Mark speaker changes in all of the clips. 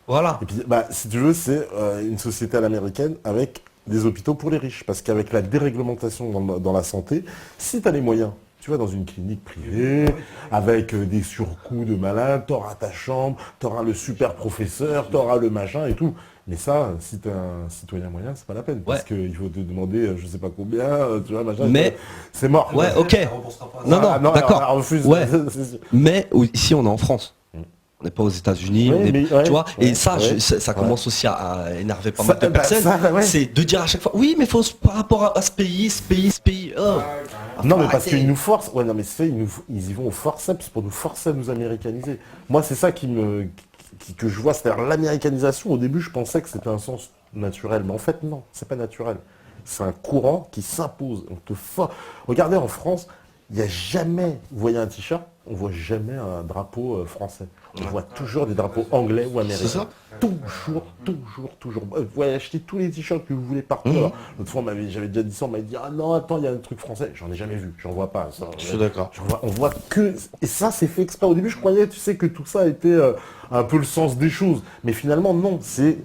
Speaker 1: Voilà.
Speaker 2: Et puis, bah, si tu veux, c'est une société à l'américaine avec des hôpitaux pour les riches. Parce qu'avec la déréglementation dans la santé, si tu as les moyens, tu vas dans une clinique privée, avec des surcoûts de malades, tu auras ta chambre, tu auras le super professeur, tu auras le machin et tout. Mais ça, si tu es un citoyen moyen, c'est pas la peine. Parce
Speaker 1: Ouais.
Speaker 2: qu'il faut te demander, je sais pas combien, tu vois, machin.
Speaker 1: Mais,
Speaker 2: C'est mort.
Speaker 1: ouais, ok.
Speaker 3: Ça remboursera pas.
Speaker 1: Non,
Speaker 2: Ah,
Speaker 1: non,
Speaker 2: elle
Speaker 1: d'accord.
Speaker 2: refuse.
Speaker 1: Ouais.
Speaker 2: C'est sûr.
Speaker 1: Mais ici, on est en France. On n'est pas aux États-Unis,
Speaker 2: Ouais, mais ouais,
Speaker 1: tu vois. Et
Speaker 2: ouais,
Speaker 1: ça,
Speaker 2: ouais,
Speaker 1: ça
Speaker 2: ouais.
Speaker 1: commence aussi à énerver pas
Speaker 2: Ça,
Speaker 1: mal de
Speaker 2: bah,
Speaker 1: personnes.
Speaker 2: ça, ouais.
Speaker 1: C'est de dire à chaque fois, oui, mais faut par rapport à ce pays, ce pays, ce pays. Oh.
Speaker 2: Non, mais parce
Speaker 1: Arrêtez.
Speaker 2: qu'ils nous forcent. Ouais, non, mais c'est fait, ils y vont au forceps pour nous forcer à nous américaniser. Moi, c'est ça que je vois, c'est-à-dire l'américanisation. Au début, je pensais que c'était un sens naturel, mais en fait, non, c'est pas naturel. C'est un courant qui s'impose. Regardez en France, il n'y a jamais, vous voyez un t-shirt, on voit jamais un drapeau français. On voit toujours des drapeaux anglais ou américains.
Speaker 4: ça.
Speaker 2: Toujours, toujours, toujours. Vous pouvez acheter tous les t-shirts que vous voulez partout. Alors, l'autre fois, j'avais déjà dit ça, on m'avait dit, ah non, attends, il y a un truc français. J'en ai jamais vu, j'en vois pas. Ça,
Speaker 4: Je suis d'accord.
Speaker 2: on voit que... Et ça, c'est fait exprès. Au début, je croyais, tu sais, que tout ça était un peu le sens des choses. Mais finalement, non, c'est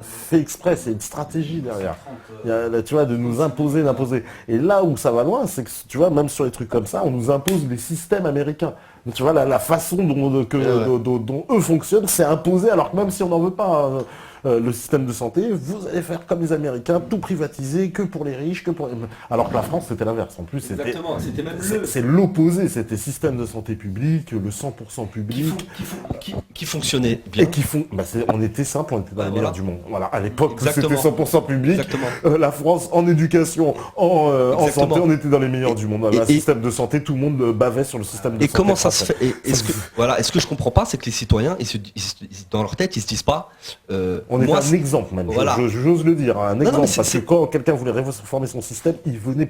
Speaker 2: fait exprès, c'est une stratégie derrière. Là, tu vois, de nous imposer, d'imposer. Et là où ça va loin, c'est que, tu vois, même sur les trucs comme ça, on nous impose les systèmes américains. Tu vois, la façon dont eux fonctionnent, c'est imposé, alors que même si on n'en veut pas le système de santé, vous allez faire comme les Américains, tout privatiser, que pour les riches, que pour les... Alors que la France, c'était l'inverse. En plus,
Speaker 3: Exactement, c'était même
Speaker 2: c'est l'opposé. C'était système de santé public, le 100% public.
Speaker 1: Qui fonctionnait bien.
Speaker 2: Et qui font, on était simple, on était dans les meilleurs du monde. Voilà, à l'époque, c'était
Speaker 1: Exactement.
Speaker 2: 100% public.
Speaker 1: Exactement.
Speaker 2: La France, en éducation, en
Speaker 1: Exactement.
Speaker 2: santé, on était dans les meilleurs du monde. Un
Speaker 1: et-
Speaker 2: système de santé, tout le monde bavait sur le système de
Speaker 1: Et
Speaker 2: santé.
Speaker 1: comment ça se
Speaker 2: français.
Speaker 1: fait et ce que je comprends pas, c'est que les citoyens, dans leur tête, ils se disent pas.
Speaker 2: On est
Speaker 1: moi,
Speaker 2: un exemple même,
Speaker 1: voilà.
Speaker 2: j'ose le dire, un
Speaker 1: non,
Speaker 2: exemple,
Speaker 1: mais
Speaker 2: parce que quand quelqu'un voulait réformer son système, il venait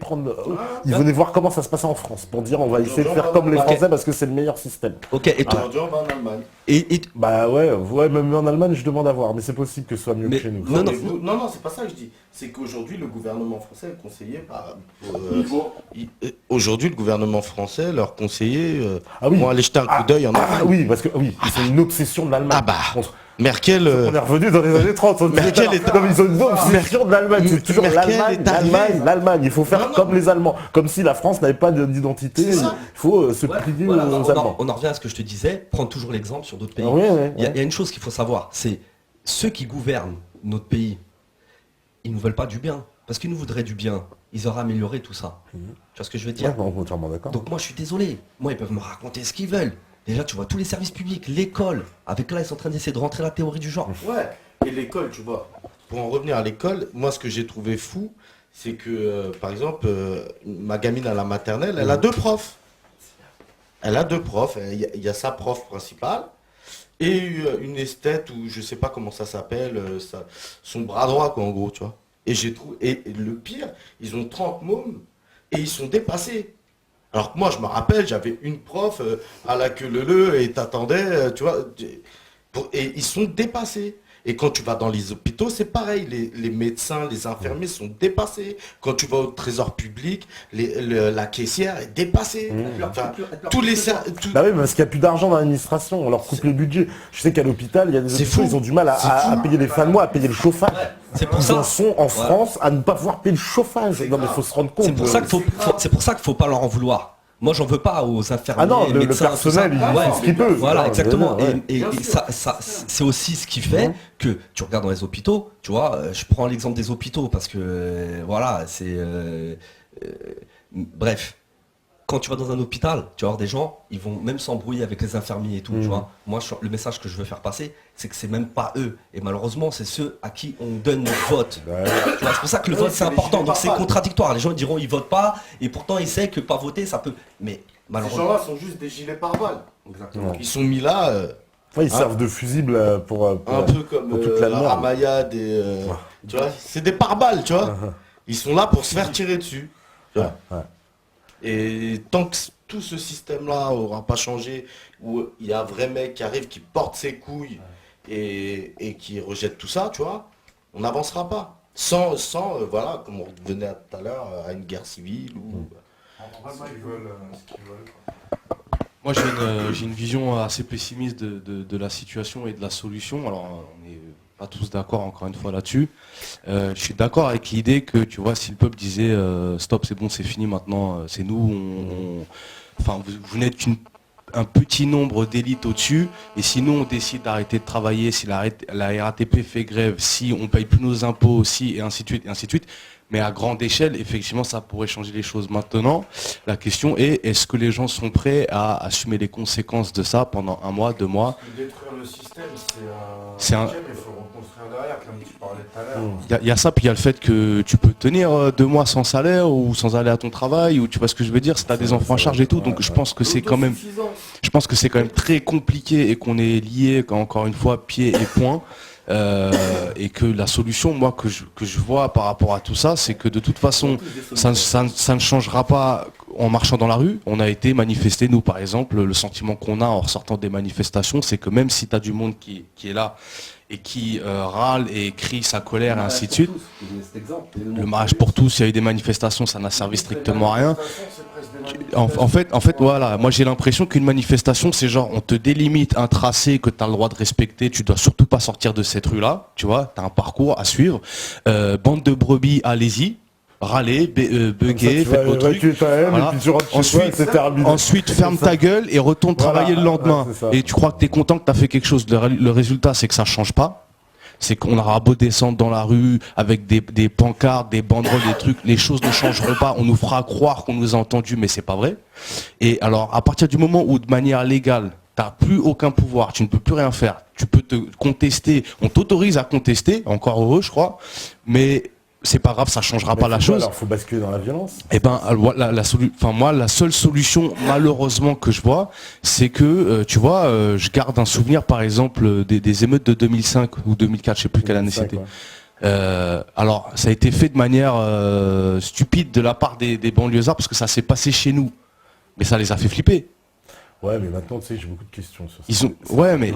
Speaker 2: voir comment ça se passait en France, pour dire on va essayer de faire comme les Français parce que c'est le meilleur système.
Speaker 1: Ok. Et toi,
Speaker 4: Aujourd'hui, on va en Allemagne.
Speaker 1: et
Speaker 2: Bah ouais, même en Allemagne, je demande à voir, mais c'est possible que ce soit mieux
Speaker 1: Mais-
Speaker 2: que chez nous.
Speaker 1: Non, non.
Speaker 4: Non, c'est pas ça que je dis. C'est qu'aujourd'hui, le gouvernement français est conseillé par... Aujourd'hui, le gouvernement français, leurs conseillers,
Speaker 2: Ah oui.
Speaker 4: vont aller jeter un coup d'œil en
Speaker 2: Ah
Speaker 4: Allemagne.
Speaker 2: oui, parce que oui, c'est une obsession de l'Allemagne.
Speaker 4: Ah bah,
Speaker 2: Contre-
Speaker 4: Merkel...
Speaker 2: On est revenu dans les années 30.
Speaker 4: Merkel est-
Speaker 2: Non, mais ils ont une obsession de l'Allemagne. C'est toujours
Speaker 4: Merkel
Speaker 2: l'Allemagne,
Speaker 4: est arrivée.
Speaker 2: l'Allemagne. Il faut faire
Speaker 4: Non, non.
Speaker 2: comme les Allemands. Comme si la France n'avait pas d'identité.
Speaker 4: C'est
Speaker 2: Il
Speaker 4: ça.
Speaker 2: faut se plier
Speaker 1: voilà,
Speaker 2: aux Allemands.
Speaker 1: on en revient à ce que je te disais, prendre toujours l'exemple sur d'autres pays.
Speaker 2: Ah ouais, ouais,
Speaker 1: Il y a
Speaker 2: ouais.
Speaker 1: une chose qu'il faut savoir, c'est ceux qui gouvernent notre pays, ils nous veulent pas du bien. Parce qu'ils nous voudraient du bien, ils auraient amélioré tout ça. Tu vois ce que je veux dire?
Speaker 2: Ouais, on est entièrement d'accord.
Speaker 1: Donc moi je suis désolé, moi ils peuvent me raconter ce qu'ils veulent. Déjà tu vois tous les services publics, l'école, avec là ils sont en train d'essayer de rentrer la théorie du genre.
Speaker 4: Ouais, et l'école, tu vois. Pour en revenir à l'école, moi, ce que j'ai trouvé fou, c'est que, par exemple, ma gamine à la maternelle, elle a deux profs. Elle a deux profs. Il y a sa prof principale et une esthète, ou je sais pas comment ça s'appelle, son bras droit, quoi, en gros, tu vois. Et j'ai trouvé, et le pire, ils ont 30 mômes et ils sont dépassés. Alors que moi, je me rappelle, j'avais une prof à la queue leu et t'attendais, tu vois. Et ils sont dépassés. Et quand tu vas dans les hôpitaux, c'est pareil. Les médecins, les infirmiers sont dépassés. Quand tu vas au trésor public, la caissière est dépassée. Enfin, tous les...
Speaker 2: Bah oui, parce qu'il n'y a plus d'argent dans l'administration, on leur coupe les budgets. Je sais qu'à l'hôpital, il y a des
Speaker 4: C'est
Speaker 2: hôpitaux,
Speaker 4: fou.
Speaker 2: ils ont du mal à payer les fins de mois, à payer le chauffage.
Speaker 1: C'est pour
Speaker 2: Ils en
Speaker 1: ça.
Speaker 2: sont en France à ne pas pouvoir payer le chauffage. Non mais il faut se rendre compte.
Speaker 1: C'est pour ça qu'il faut pas leur en vouloir. Moi, j'en veux pas aux infirmiers,
Speaker 2: Ah non, le
Speaker 1: médecins,
Speaker 2: personnel,
Speaker 1: tout ça.
Speaker 2: il fait ce qu'il peut.
Speaker 1: Voilà,
Speaker 2: Ah,
Speaker 1: exactement.
Speaker 2: ouais.
Speaker 1: Et c'est aussi ce qui fait que tu regardes dans les hôpitaux, tu vois, je prends l'exemple des hôpitaux parce que, voilà, c'est... bref, quand tu vas dans un hôpital, tu vas voir des gens, ils vont même s'embrouiller avec les infirmiers et tout, tu vois. Moi, le message que je veux faire passer, c'est que c'est même pas eux. Et malheureusement, c'est ceux à qui on donne notre vote. Tu vois, c'est pour ça que le vote, c'est important. Donc c'est contradictoire. Les gens diront, ils votent pas, et pourtant, ils savent que pas voter, ça peut... Mais
Speaker 4: Ces
Speaker 1: malheureusement...
Speaker 4: gens-là sont juste des gilets pare-balles.
Speaker 1: Exactement.
Speaker 4: Ils sont mis là,
Speaker 2: Ouais, ils servent de fusible pour
Speaker 4: un peu comme
Speaker 2: pour toute la merde.
Speaker 4: Ramayad et... tu vois, c'est des pare-balles, tu vois. Ils sont là pour se faire tirer dessus. Tu vois.
Speaker 2: Ouais.
Speaker 4: Et tant que tout ce système-là aura pas changé, où il y a un vrai mec qui arrive, qui porte ses couilles et qui rejette tout ça, tu vois, on n'avancera pas. Sans voilà, comme on revenait tout à l'heure, à une guerre civile ou...
Speaker 5: Vraiment, ils veulent ce qu'ils veulent. Quoi.
Speaker 3: Moi, j'ai une vision assez pessimiste de la situation et de la solution. Alors, on n'est pas tous d'accord, encore une fois, là-dessus. Je suis d'accord avec l'idée que, tu vois, si le peuple disait stop, c'est bon, c'est fini maintenant, c'est nous, enfin, vous n'êtes un petit nombre d'élites au-dessus, et si nous, on décide d'arrêter de travailler, si la RATP fait grève, si on paye plus nos impôts aussi, et ainsi de suite, et ainsi de suite. Mais à grande échelle, effectivement, ça pourrait changer les choses. Maintenant, la question est, est-ce que les gens sont prêts à assumer les conséquences de ça pendant 1 mois, 2 mois?
Speaker 5: Détruire le système,
Speaker 3: c'est un...
Speaker 5: il faut reconstruire derrière, comme tu parlais tout à l'heure.
Speaker 3: Il y a ça, puis il y a le fait que tu peux tenir 2 mois sans salaire ou sans aller à ton travail, ou tu vois ce que je veux dire, si tu as des enfants à charge et tout. Donc je pense que c'est quand même très compliqué et qu'on est lié, encore une fois, pieds et poings. Et que la solution, moi, que je vois par rapport à tout ça, c'est que de toute façon, ça ne changera pas en marchant dans la rue. On a été manifesté, nous, par exemple, le sentiment qu'on a en ressortant des manifestations, c'est que même si tu as du monde qui est là et qui râle et crie sa colère et ainsi de suite, le mariage pour tous, il y a eu des manifestations, ça n'a servi strictement à rien. En fait, voilà, moi j'ai l'impression qu'une manifestation, c'est genre, on te délimite un tracé que tu as le droit de respecter, tu dois surtout pas sortir de cette rue-là, tu vois, tu as un parcours à suivre. Bande de brebis, allez-y, râlez, bugger, faites vos trucs. Voilà. Ensuite, ferme ta gueule et retourne travailler le lendemain. Et tu crois que tu es content que tu as fait quelque chose. Le résultat, c'est que ça change pas. C'est qu'on aura beau descendre dans la rue avec des pancartes, des banderoles, des trucs, les choses ne changeront pas. On nous fera croire qu'on nous a entendus, mais c'est pas vrai. Et alors, à partir du moment où, de manière légale, t'as plus aucun pouvoir, tu ne peux plus rien faire, tu peux te contester, on t'autorise à contester, encore heureux, je crois, mais c'est pas grave, ça changera pas la chose.
Speaker 2: Alors, faut basculer dans la violence.
Speaker 3: Eh ben, moi, la seule solution, malheureusement, que je vois, c'est que, tu vois, je garde un souvenir, par exemple, des émeutes de 2005 ou 2004, je sais plus quelle année c'était. Alors, ça a été fait de manière stupide de la part des banlieusards, parce que ça s'est passé chez nous. Mais ça les a fait flipper.
Speaker 2: Ouais, mais maintenant, tu sais, j'ai beaucoup de questions sur
Speaker 3: ça. Ouais, mais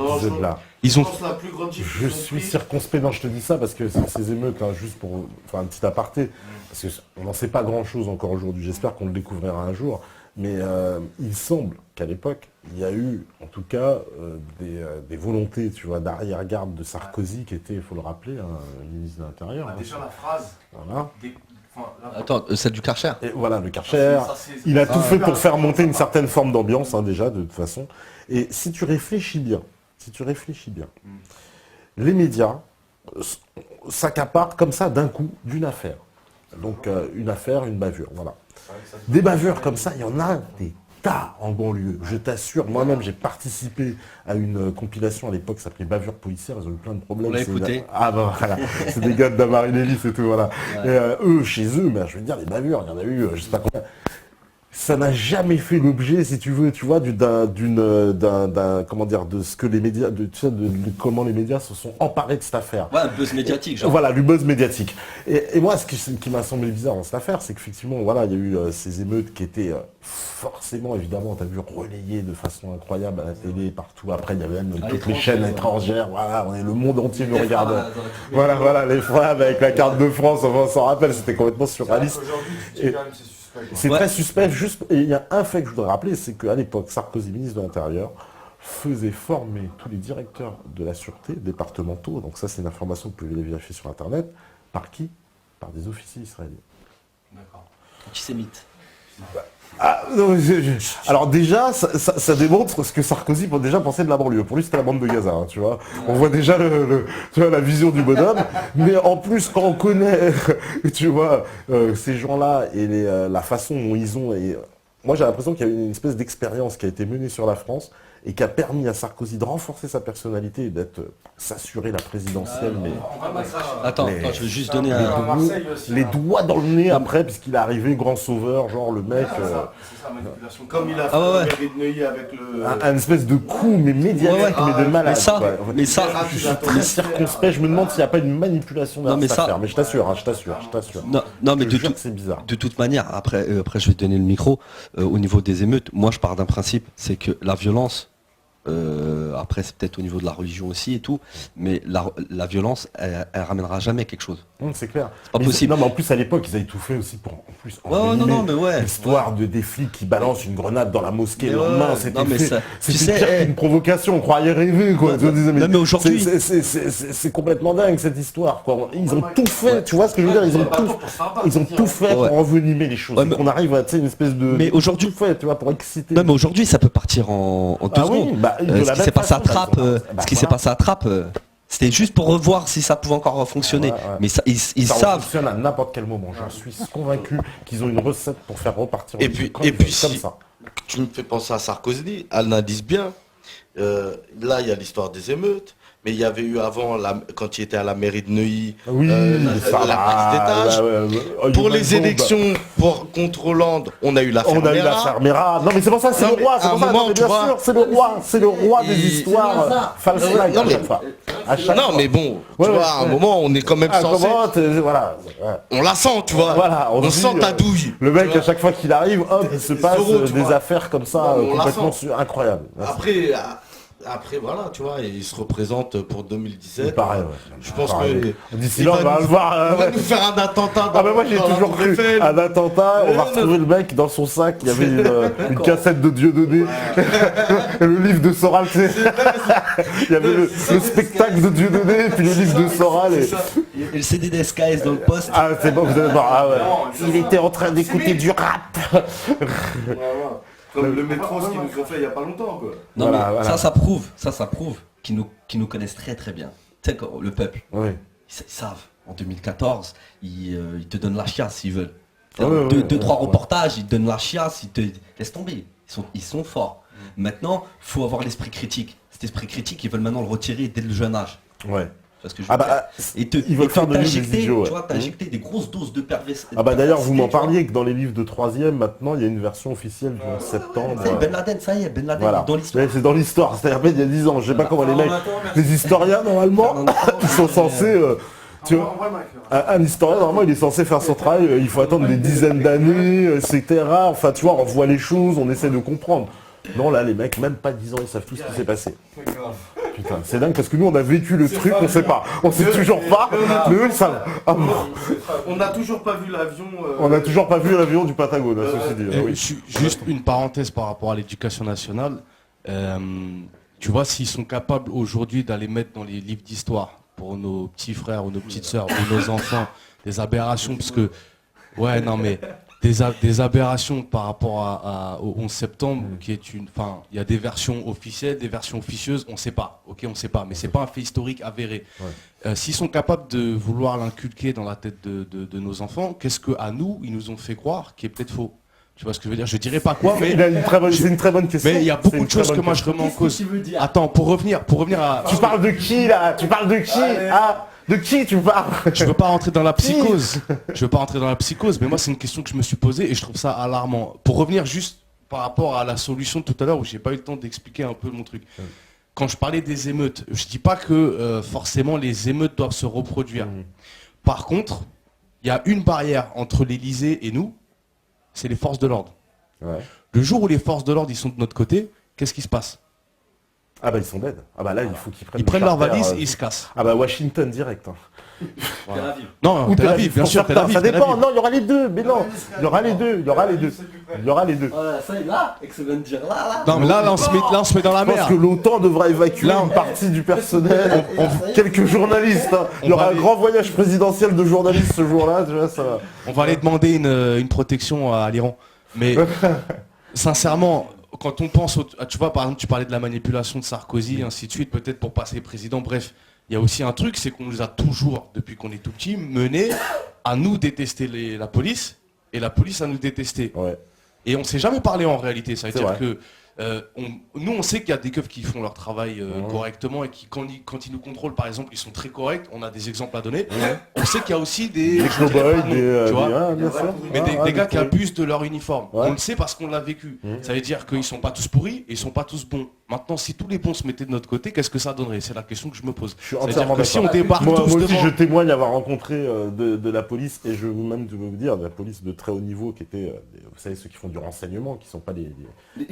Speaker 2: je suis circonspect. Non, je te dis ça parce que ces émeutes, hein, juste pour faire un petit aparté, parce qu'on n'en sait pas grand-chose encore aujourd'hui. J'espère qu'on le découvrira un jour. Mais il semble qu'à l'époque, il y a eu, en tout cas, des volontés, tu vois, d'arrière-garde de Sarkozy, qui était, il faut le rappeler, un ministre de l'Intérieur.
Speaker 5: Déjà la phrase.
Speaker 2: Voilà.
Speaker 1: Attends, celle du Karcher.
Speaker 2: Et voilà, le Karcher. Il a tout fait pour faire monter une certaine forme d'ambiance, hein, déjà, de toute façon. Et si tu réfléchis bien, les médias s'accaparent comme ça d'un coup d'une affaire. Donc une affaire, une bavure, voilà. Des bavures comme ça, il y en a des tas en banlieue. Je t'assure, moi-même j'ai participé à une compilation à l'époque qui s'appelait Bavure policière, ils ont eu plein de problèmes.
Speaker 1: On l'a écouté.
Speaker 2: Ah ben voilà, c'est des gars de Damary-Lélis et tout, voilà. Ouais. Et eux, chez eux, ben, je veux dire, les bavures, il y en a eu, je sais pas combien. Ça n'a jamais fait l'objet, si tu veux, tu vois, comment dire, de ce que les médias, comment les médias se sont emparés de cette affaire.
Speaker 1: Ouais, un buzz médiatique, genre.
Speaker 2: Voilà, du buzz médiatique. Et moi, ce qui m'a semblé bizarre dans cette affaire, c'est qu'effectivement, voilà, il y a eu ces émeutes qui étaient forcément, évidemment, t'as vu, relayées de façon incroyable à la télé, partout. Après, il y avait même toutes les chaînes étrangères, voilà, le monde entier nous regardait. Voilà, les femmes avec la carte de France, enfin, on s'en rappelle, c'était complètement surréaliste. C'est très suspect, juste, et il y a un fait que je voudrais rappeler, c'est qu'à l'époque, Sarkozy, ministre de l'Intérieur, faisait former tous les directeurs de la sûreté départementaux, donc ça c'est une information que vous pouvez vérifier sur Internet, par qui? Par des officiers israéliens.
Speaker 1: D'accord. Antisémite.
Speaker 2: Ah, non, alors déjà, ça démontre ce que Sarkozy déjà pensait de la banlieue. Pour lui, c'était la bande de Gaza, hein, tu vois. On voit déjà tu vois, la vision du bonhomme. Mais en plus, quand on connaît, tu vois, ces gens-là et la façon dont ils ont... moi, j'ai l'impression qu'il y a une espèce d'expérience qui a été menée sur la France et qui a permis à Sarkozy de renforcer sa personnalité et s'assurer la présidentielle.
Speaker 1: Attends, je veux juste donner
Speaker 2: les doigts dans le nez après, puisqu'il est arrivé grand sauveur, genre le mec...
Speaker 5: C'est ça, manipulation. Comme il a fait de Neuilly avec le...
Speaker 2: Un espèce de coup, mais médiatique, mais de malade.
Speaker 1: Mais ça,
Speaker 2: je suis très circonspect, je me demande s'il n'y a pas une manipulation derrière cette affaire. Mais je t'assure, je t'assure.
Speaker 1: Non, mais
Speaker 2: c'est bizarre.
Speaker 1: De toute manière, après je vais te donner le micro, au niveau des émeutes, moi je pars d'un principe, c'est que la violence, Après, c'est peut-être au niveau de la religion aussi et tout. Mais la violence, elle ramènera jamais quelque chose.
Speaker 2: C'est clair.
Speaker 1: C'est pas possible.
Speaker 2: Non, mais en plus, à l'époque, ils avaient tout fait aussi pour, en plus, l'histoire de des flics qui balancent une grenade dans la mosquée le lendemain. C'était une provocation, on croyait rêver, quoi.
Speaker 1: Mais aujourd'hui...
Speaker 2: C'est complètement dingue, cette histoire, quoi. Ils ont tout fait, tu vois ce que je veux dire, ils ont tout fait pour envenimer les choses. Qu'on arrive à, une espèce de...
Speaker 1: Mais aujourd'hui...
Speaker 2: Tout fait, tu vois, pour exciter...
Speaker 1: Non, mais aujourd'hui, ça peut partir en 2 secondes. Ce qui s'est passé à Trappes, c'était juste pour revoir si ça pouvait encore fonctionner. Mais ils
Speaker 2: ça
Speaker 1: savent.
Speaker 2: fonctionne à n'importe quel moment. J'en suis convaincu qu'ils ont une recette pour faire repartir.
Speaker 4: Et puis comme ça. Tu me fais penser à Sarkozy, elle l'indice bien. Là, il y a l'histoire des émeutes. Mais il y avait eu avant, quand il était à la mairie de Neuilly, la prise d'étage. Pour les élections contre Hollande, on a eu la
Speaker 2: Fermera. Non mais c'est pour ça, c'est le roi. C'est pour ça, bien sûr, c'est le roi des histoires false flag à chaque fois.
Speaker 4: Non mais bon, tu vois, à un moment, on est quand même censé... On la sent, tu vois.
Speaker 2: Voilà,
Speaker 4: on sent ta douille.
Speaker 2: Le mec, à chaque fois qu'il arrive, hop, il se passe des affaires comme ça, complètement incroyables.
Speaker 4: Après, voilà, tu vois, il se représente pour 2017.
Speaker 2: Pareil,
Speaker 4: je pense que
Speaker 2: d'ici là, on va le voir.
Speaker 4: Il va nous faire un attentat.
Speaker 2: Ah bah moi j'ai toujours cru un attentat. On va retrouver le mec dans son sac. Il y avait une cassette de Dieudonné, le livre de Soral. Il y avait le spectacle de Dieudonné et puis le livre de Soral.
Speaker 1: Et le CD d'SKS dans le poste.
Speaker 2: Ah c'est bon, vous allez voir. Ah ouais. Il était en train d'écouter du rap.
Speaker 5: Comme le métro, ce qu'ils nous ont fait il y a pas longtemps, quoi.
Speaker 1: Non, mais ça prouve qu'ils nous connaissent très très bien. Tu sais, le peuple, ils savent. En 2014, ils te donnent la chiasse s'ils veulent. Trois reportages, ils te donnent la chiasse, ils te laissent tomber. Ils sont forts. Maintenant, il faut avoir l'esprit critique. Cet esprit critique, ils veulent maintenant le retirer dès le jeune âge. Parce que
Speaker 2: ils veulent faire de nous des idiots.
Speaker 1: Tu vois, t'as injecté des grosses doses de perversité.
Speaker 2: Ah bah d'ailleurs, vous m'en parliez que dans les livres de 3e, maintenant, il y a une version officielle du 11 septembre.
Speaker 1: Ben Laden, ça y est, Ben Laden dans l'histoire.
Speaker 2: C'est dans l'histoire, c'est-à-dire il y a 10 ans. Je sais pas comment les mecs, les historiens, normalement, ils sont censés... tu vois, un historien, normalement, il est censé faire son travail, il faut attendre des dizaines d'années, etc. Enfin, tu vois, on voit les choses, on essaie de comprendre. Non, là, les mecs, même pas 10 ans, ils savent tout ce qui s'est passé. Putain, c'est dingue parce que nous on a vécu le truc, on sait pas. On sait toujours pas, mais eux ils savent.
Speaker 5: On n'a toujours pas vu l'avion.
Speaker 2: On n'a toujours pas vu l'avion du Patagone, ceci dit.
Speaker 3: Juste une parenthèse par rapport à l'éducation nationale. Tu vois, s'ils sont capables aujourd'hui d'aller mettre dans les livres d'histoire pour nos petits frères ou nos petites sœurs ou nos enfants des aberrations, parce que, ouais, non mais... Des aberrations par rapport au 11 septembre, qui est enfin, il y a des versions officielles, des versions officieuses, on ne sait pas, on sait pas, mais c'est pas un fait historique avéré. S'ils sont capables de vouloir l'inculquer dans la tête de nos enfants, qu'est-ce qu'à nous, ils nous ont fait croire qui est peut-être faux? Tu vois ce que je veux dire? Je dirais pas quoi, mais...
Speaker 2: C'est une très bonne question.
Speaker 3: Mais il y a beaucoup de choses que moi je remets en cause. Attends, pour revenir à...
Speaker 2: Tu parles de qui là? Tu parles de qui? De qui tu parles?
Speaker 3: Je veux pas rentrer dans la psychose. Mais moi c'est une question que je me suis posée et je trouve ça alarmant. Pour revenir juste par rapport à la solution tout à l'heure où j'ai pas eu le temps d'expliquer un peu mon truc. Quand je parlais des émeutes, je dis pas que forcément les émeutes doivent se reproduire. Par contre, il y a une barrière entre l'Élysée et nous, c'est les forces de l'ordre. Le jour où les forces de l'ordre ils sont de notre côté, qu'est-ce qui se passe?
Speaker 2: Ah bah ils sont dead. Ah bah là il faut qu'ils
Speaker 3: prennent leur valise et ils se cassent.
Speaker 2: Ah bah Washington direct.
Speaker 3: Voilà. Non, Tel Aviv, bien sûr, Tel Aviv.
Speaker 2: Ça dépend, non, il y aura les deux, mais non. Il y aura les deux.
Speaker 1: Voilà, ça est là, et que ça vient de dire là.
Speaker 3: Non mais là on se met dans la mer.
Speaker 2: Je pense que l'OTAN devra évacuer une partie du personnel, quelques journalistes. Il y aura un grand voyage présidentiel de journalistes ce jour-là, tu vois, ça va.
Speaker 3: On va aller demander une protection à l'Iran. Mais sincèrement, quand on pense, tu vois, par exemple, tu parlais de la manipulation de Sarkozy, ainsi de suite, peut-être pour passer président, bref. Il y a aussi un truc, c'est qu'on nous a toujours, depuis qu'on est tout petit, mené à nous détester la police, et la police à nous détester. Et on ne s'est jamais parlé en réalité. Ça veut dire que nous, on sait qu'il y a des keufs qui font leur travail correctement et qui, quand ils nous contrôlent, par exemple, ils sont très corrects. On a des exemples à donner. On sait qu'il y a aussi des
Speaker 2: cow-boys,
Speaker 3: des gars qui abusent de leur uniforme. On le sait parce qu'on l'a vécu. Ça veut dire qu'ils ne sont pas tous pourris et ils ne sont pas tous bons. Maintenant, si tous les bons se mettaient de notre côté, qu'est-ce que ça donnerait? C'est la question que je me pose.
Speaker 2: Je suis entièrement d'accord.
Speaker 3: Si on débarque
Speaker 2: moi
Speaker 3: tous
Speaker 2: aussi,
Speaker 3: devant...
Speaker 2: je témoigne avoir rencontré de la police, et je veux même vous dire, de la police de très haut niveau, qui était savez, ceux qui font du renseignement, qui sont pas les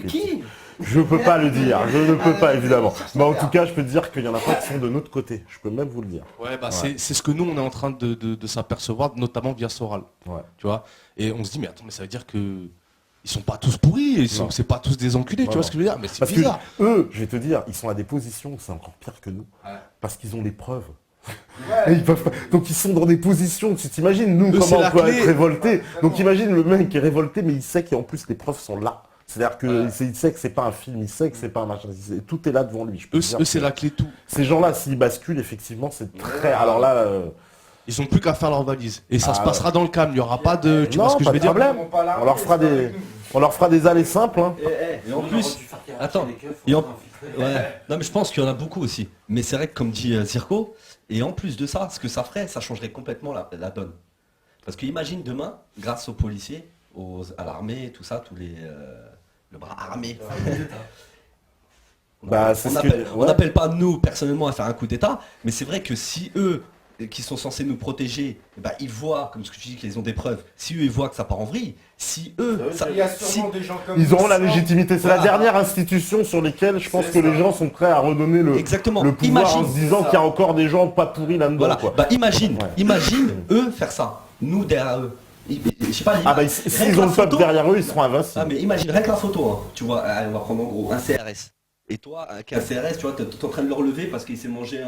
Speaker 1: Qui?
Speaker 2: Je peux pas le dire, je ne peux pas évidemment. Mais en tout cas, je peux te dire qu'il y en a pas qui sont de notre côté. Je peux même vous le dire.
Speaker 3: Ouais, bah c'est ce que nous on est en train de s'apercevoir, notamment via Soral.
Speaker 2: Ouais.
Speaker 3: Tu vois. Et on se dit mais attends, mais ça veut dire que ils sont pas tous pourris, c'est pas tous des enculés, tu vois ce que je veux dire? Mais c'est
Speaker 2: Parce
Speaker 3: bizarre.
Speaker 2: que eux, je vais te dire, ils sont à des positions où c'est encore pire que nous, parce qu'ils ont les preuves. Et ils peuvent pas- Donc ils sont dans des positions, tu t'imagines, nous,
Speaker 3: Eux, c'est
Speaker 2: comment
Speaker 3: la
Speaker 2: on peut
Speaker 3: clé.
Speaker 2: être révoltés. Donc imagine le mec qui est révolté, mais il sait qu'en plus les preuves sont là. C'est-à-dire qu'il sait que c'est pas un film, il sait que c'est pas un machin, tout est là devant lui. Je peux te dire
Speaker 3: Eux c'est
Speaker 2: que
Speaker 3: la clé de tout.
Speaker 2: Ces gens-là, s'ils basculent, effectivement, c'est très... Alors là...
Speaker 3: Ils ont plus qu'à faire leur valise. Et ça se
Speaker 2: Ah,
Speaker 3: passera dans le calme, il n'y aura pas de... Tu vois
Speaker 2: non,
Speaker 3: ce que je
Speaker 2: pas
Speaker 3: veux
Speaker 2: de
Speaker 3: dire?
Speaker 2: problème. On leur fera des allées simples. Hein.
Speaker 1: Et en plus, attends, ouais. Non mais je pense qu'il y en a beaucoup aussi. Mais c'est vrai que comme dit Zirko, et en plus de ça, ce que ça ferait, ça changerait complètement la donne. Parce que imagine demain, grâce aux policiers, à l'armée, tout ça, tous les le bras armé.
Speaker 2: Bah, c'est ce que-
Speaker 1: On
Speaker 2: ouais.
Speaker 1: n'appelle pas nous personnellement à faire un coup d'État, mais c'est vrai que si eux qui sont censés nous protéger, eh ben, ils voient, comme ce que tu dis, qu'ils ont des preuves, si eux ils voient que ça part en vrille, si eux,
Speaker 5: Il y a sûrement des gens comme
Speaker 2: Ils auront la
Speaker 5: Vincent.
Speaker 2: légitimité. C'est la dernière institution sur laquelle je pense que les gens sont prêts à redonner le
Speaker 1: Exactement.
Speaker 2: pouvoir
Speaker 1: Imagine.
Speaker 2: en se disant qu'il y a encore des gens pas pourris là-dedans.
Speaker 1: Voilà,
Speaker 2: Quoi.
Speaker 1: bah imagine,
Speaker 2: Ouais.
Speaker 1: imagine eux faire ça, nous derrière eux. Je sais pas,
Speaker 2: Ah bah
Speaker 1: rien
Speaker 2: s'ils
Speaker 1: que
Speaker 2: ont
Speaker 1: la
Speaker 2: le peuple
Speaker 1: photo-
Speaker 2: derrière eux, ils seront invincibles.
Speaker 1: Ah mais imagine, rien que la photo, hein. Tu vois, allez, on va prendre en gros un CRS. Et toi, avec un CRS, tu vois, t'es en train de le relever parce qu'il s'est mangé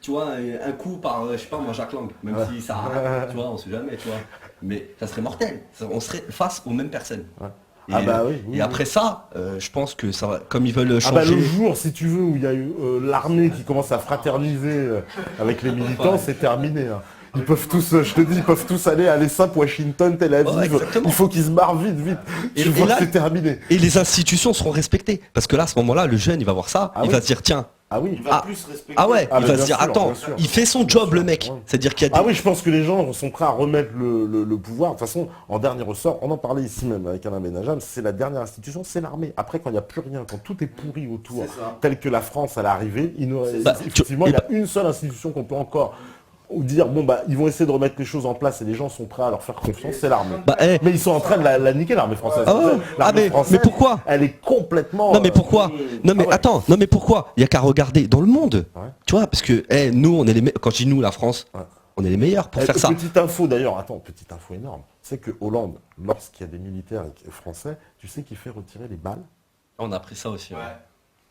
Speaker 1: tu vois, un coup par, je sais pas moi, Jacques Lang, même si ça arrête, tu vois, on sait jamais, tu vois. Mais ça serait mortel, on serait face aux mêmes personnes. Et,
Speaker 2: Ah bah oui, oui,
Speaker 1: et après ça, je pense que ça va, comme ils veulent
Speaker 2: Ah bah
Speaker 1: changer...
Speaker 2: le jour, si tu veux, où il y a eu l'armée qui commence à fraterniser avec les militants, c'est terminé. Hein. Ils peuvent tous, je te dis, ils peuvent tous aller à l'ESAP, Washington, Tel Aviv.
Speaker 1: Ouais, exactement.
Speaker 2: Il faut qu'ils se barrent vite, vite.
Speaker 1: Et
Speaker 2: Tu vois
Speaker 1: là-
Speaker 2: que c'est terminé.
Speaker 1: Et les institutions seront respectées. Parce que là, à ce moment-là, le jeune, il va voir ça,
Speaker 2: Ah
Speaker 1: il
Speaker 2: oui.
Speaker 1: va se dire, tiens,
Speaker 2: Ah oui.
Speaker 5: Il va plus respecter.
Speaker 1: ah ouais,
Speaker 2: Ah,
Speaker 1: il
Speaker 2: mais
Speaker 1: va
Speaker 2: bien
Speaker 1: se dire,
Speaker 2: sûr,
Speaker 1: attends,
Speaker 2: bien sûr.
Speaker 1: il fait son job, le mec.
Speaker 2: Ouais.
Speaker 1: C'est-à-dire qu'il y a des...
Speaker 2: Ah oui, je pense que les gens sont prêts à remettre le pouvoir. De toute façon, en dernier ressort, on en parlait ici même avec Alain Benajam, c'est la dernière institution, c'est l'armée. Après, quand il n'y a plus rien, quand tout est pourri autour, tel que la France à l'arrivée,
Speaker 1: Bah,
Speaker 2: effectivement, il y a une seule institution qu'on peut encore dire, bon bah, ils vont essayer de remettre les choses en place et les gens sont prêts à leur faire confiance, c'est l'armée.
Speaker 1: Bah,
Speaker 2: Mais ils sont en train de la niquer, l'armée française.
Speaker 1: Ah ouais.
Speaker 2: L'armée
Speaker 1: Ah,
Speaker 2: française,
Speaker 1: mais pourquoi
Speaker 2: Elle est complètement...
Speaker 1: Non mais pourquoi Non mais
Speaker 2: ah ouais.
Speaker 1: attends, non mais pourquoi Il y a qu'à regarder dans le monde.
Speaker 2: Ouais.
Speaker 1: Tu vois, parce que nous, on est les quand je dis nous, la France,
Speaker 2: Ouais.
Speaker 1: on est les meilleurs pour faire ça.
Speaker 2: Petite info d'ailleurs, attends, petite info énorme. C'est que Hollande, lorsqu'il y a des militaires français, tu sais qu'il fait retirer les balles.
Speaker 1: On a appris ça aussi. ouais.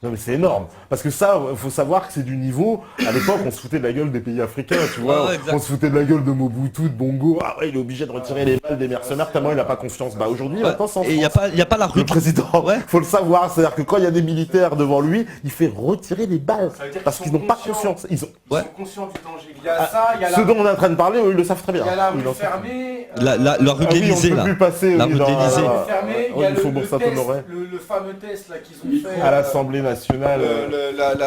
Speaker 2: Non mais c'est énorme. Parce que ça, faut savoir que c'est du niveau. À l'époque, on se foutait de la gueule des pays africains, tu vois.
Speaker 1: Ouais, exact.
Speaker 2: On se foutait de la gueule de Mobutu, de Bongo. Ah ouais, il est obligé de retirer les balles des mercenaires tellement il n'a pas confiance. Bah aujourd'hui,
Speaker 1: Ouais.
Speaker 2: maintenant, c'est en
Speaker 1: Et il
Speaker 2: France.
Speaker 1: n'y a pas la
Speaker 2: Le
Speaker 1: rue.
Speaker 2: président,
Speaker 1: Ouais.
Speaker 2: faut le savoir, c'est-à-dire que quand il y a des militaires devant lui, il fait retirer les balles.
Speaker 5: Ça veut dire
Speaker 2: Parce
Speaker 5: qu'ils
Speaker 2: qu'ils
Speaker 5: sont
Speaker 2: n'ont pas
Speaker 5: conscients.
Speaker 2: confiance. Ils ont...
Speaker 5: Ils
Speaker 1: Ouais.
Speaker 5: sont conscients du danger. Il y a ça, il y a
Speaker 2: Ceux dont on est en train de parler, eux, ils le savent très bien.
Speaker 5: il y a la
Speaker 2: Ils
Speaker 5: rue
Speaker 2: en savent.
Speaker 5: fermée.
Speaker 1: La rue
Speaker 2: Ah
Speaker 1: de
Speaker 2: oui, on ne
Speaker 1: l'Élysée,
Speaker 2: peut
Speaker 1: là.
Speaker 2: plus passer
Speaker 1: La
Speaker 2: oui,
Speaker 1: rue de
Speaker 2: dans-
Speaker 1: l'Élysée.
Speaker 2: Ah,
Speaker 5: fermée, il y
Speaker 2: ouais,
Speaker 5: a
Speaker 2: il
Speaker 5: le,
Speaker 2: faut
Speaker 5: le,
Speaker 2: Boursa
Speaker 5: test,
Speaker 2: Honoré.
Speaker 5: le fameux test là qu'ils ont fait.
Speaker 2: À l'Assemblée nationale.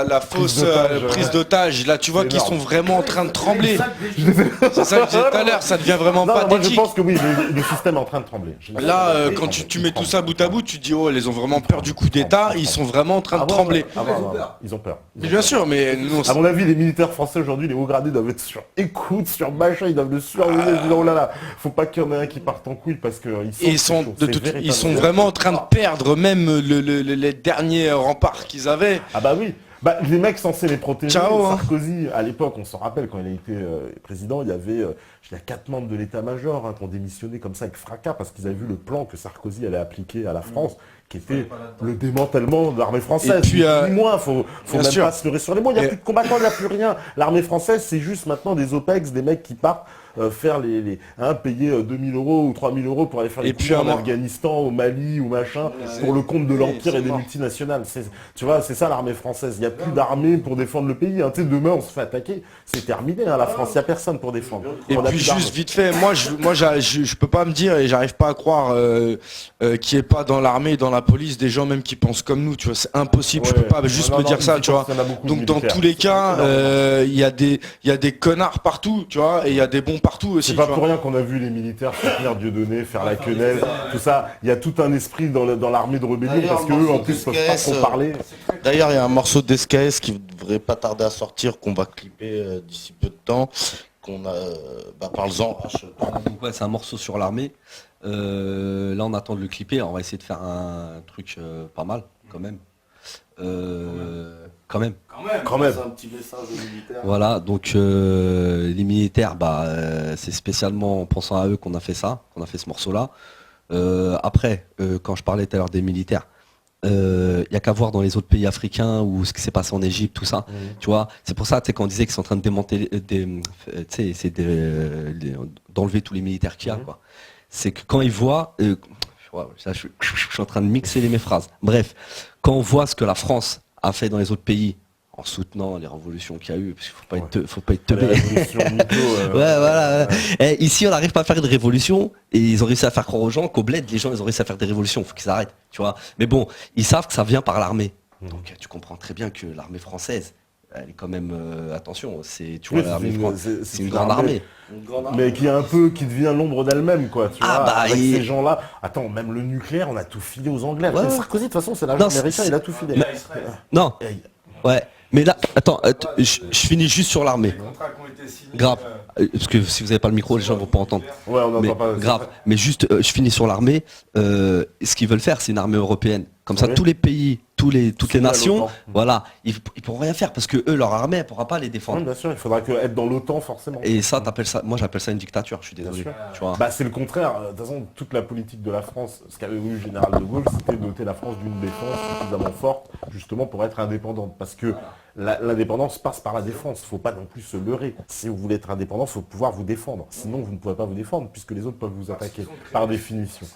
Speaker 4: La fausse
Speaker 2: d'otage,
Speaker 4: prise d'otage, là tu vois
Speaker 2: c'est
Speaker 4: qu'ils sont
Speaker 2: énorme.
Speaker 4: vraiment en train de trembler. C'est ça que je disais tout à l'heure, ça devient vraiment
Speaker 2: Non, moi je
Speaker 4: pathétique.
Speaker 2: pense que oui, le système est en train de trembler.
Speaker 4: Là, quand tu mets tout ça bout à bout, tu te dis oh, ils ont vraiment peur du coup d'État, ils sont vraiment en train de trembler.
Speaker 2: Ils ont peur.
Speaker 4: Mais bien sûr, mais nous,
Speaker 2: À mon avis, les militaires français aujourd'hui, les hauts gradés doivent être sur écoute, sur machin, ils doivent le surveiller, ils disent, oh là là, faut pas qu'il y en ait un qui parte en couille parce qu'ils
Speaker 4: et ils sont vraiment en train de perdre même les derniers remparts qu'ils avaient.
Speaker 2: Ah bah oui. Bah, les mecs censés les protéger,
Speaker 4: Ciao, hein.
Speaker 2: Sarkozy, à l'époque, on s'en rappelle, quand il a été président, il y avait 4 membres de l'état-major qui ont démissionné comme ça avec fracas parce qu'ils avaient vu le plan que Sarkozy allait appliquer à la France, qui était le démantèlement de l'armée française.
Speaker 4: Et puis,
Speaker 2: ni moins, faut
Speaker 4: bien
Speaker 2: même
Speaker 4: sûr.
Speaker 2: pas se leurrer sur les mots. Il n'y a
Speaker 4: Et-
Speaker 2: plus de combattants, il n'y a plus rien. L'armée française, c'est juste maintenant des OPEX, des mecs qui partent faire payer 2000 euros ou 3000 euros pour aller faire
Speaker 4: Et
Speaker 2: les
Speaker 4: puis,
Speaker 2: coups en
Speaker 4: à un-
Speaker 2: Afghanistan, au Mali ou machin, pour le compte de l'Empire
Speaker 4: c'est
Speaker 2: et des
Speaker 4: mort.
Speaker 2: multinationales. Tu vois, c'est ça l'armée française. Il n'y a plus d'armée pour défendre le pays. Hein. Tu sais, demain, on se fait attaquer. C'est terminé, hein, la France. Il n'y a personne pour défendre.
Speaker 4: Et
Speaker 2: On a
Speaker 4: puis
Speaker 2: plus d'armée.
Speaker 4: juste vite fait, je peux pas me dire et j'arrive pas à croire qu'il n'y ait pas dans l'armée et dans la police des gens même qui pensent comme nous, tu vois, c'est impossible, je
Speaker 2: Ouais.
Speaker 4: peux pas juste
Speaker 2: Non,
Speaker 4: me
Speaker 2: non,
Speaker 4: dire
Speaker 2: mais
Speaker 4: ça,
Speaker 2: je
Speaker 4: tu
Speaker 2: pense
Speaker 4: vois.
Speaker 2: qu'il y en a beaucoup de
Speaker 4: Donc dans
Speaker 2: militaires.
Speaker 4: tous les cas, il y a des connards partout, tu vois, et il y a des bons partout aussi,
Speaker 2: C'est
Speaker 4: tu
Speaker 2: pas
Speaker 4: vois.
Speaker 2: pour rien qu'on a vu les militaires soutenir Dieudonné, faire la quenelle, tout ça. Il y a tout un esprit dans l'armée de rébellion
Speaker 4: D'ailleurs,
Speaker 2: parce qu'eux, en plus, peuvent pas
Speaker 4: SKS,
Speaker 2: trop parler.
Speaker 4: D'ailleurs, il y a un morceau d'SKS qui devrait pas tarder à sortir, qu'on va clipper d'ici peu de temps, qu'on a, parle-en.
Speaker 1: Donc ouais, c'est un morceau sur l'armée. Là, on attend de le clipper. On va essayer de faire un truc pas mal, quand même. Quand même.
Speaker 2: même.
Speaker 5: C'est un petit message aux militaires.
Speaker 1: Voilà, donc les militaires, c'est spécialement en pensant à eux qu'on a fait ça, qu'on a fait ce morceau-là. Après, quand je parlais tout à l'heure des militaires, il n'y a qu'à voir dans les autres pays africains ou ce qui s'est passé en Égypte, tout ça. Tu vois, c'est pour ça, tu sais, quand on disait qu'ils sont en train de démanteler, d'enlever tous les militaires qu'il y a, quoi. C'est que quand ils voient, je suis en train de mixer mes phrases. Bref, quand on voit ce que la France a fait dans les autres pays, en soutenant les révolutions qu'il y a eu, parce qu'il faut pas être teubé. Ouais, voilà. Et ici, on n'arrive pas à faire une révolution, et ils ont réussi à faire croire aux gens qu'au bled, les gens, ils ont réussi à faire des révolutions. Il faut qu'ils arrêtent, tu vois. Mais bon, ils savent que ça vient par l'armée. Donc, tu comprends très bien que l'armée française, elle est quand même, attention, c'est, tu vois, l'armée française, c'est une grande armée.
Speaker 2: Mais qui devient l'ombre d'elle-même, quoi. Tu vois, avec ces gens-là. Attends, même le nucléaire, on a tout filé aux Anglais.
Speaker 1: Ouais.
Speaker 2: Sarkozy, de toute façon, c'est l'agent américain, il a tout filé.
Speaker 1: Non. Ouais. Mais là, attends, je finis juste sur l'armée. Grave. Parce que si vous n'avez pas le micro, les gens ne vont pas entendre.
Speaker 2: Ouais, on n'entend pas.
Speaker 1: Grave. Mais juste, je finis sur l'armée. Ce qu'ils veulent faire, c'est une armée européenne. Comme ça, tous les pays, toutes les nations, voilà, ils pourront rien faire parce que eux, leur armée, elle pourra pas les défendre.
Speaker 2: Oui, bien sûr, il faudra être dans l'OTAN, forcément.
Speaker 1: Et ça, moi, j'appelle ça une dictature. Je suis désolé. Tu vois.
Speaker 2: C'est le contraire. De toute façon, toute la politique de la France, ce qu'avait voulu le général de Gaulle, c'était doter la France d'une défense suffisamment forte, justement pour être indépendante. Parce que l'indépendance passe par la défense. Il ne faut pas non plus se leurrer. Si vous voulez être indépendant, il faut pouvoir vous défendre. Sinon, vous ne pouvez pas vous défendre, puisque les autres peuvent vous attaquer, par définition.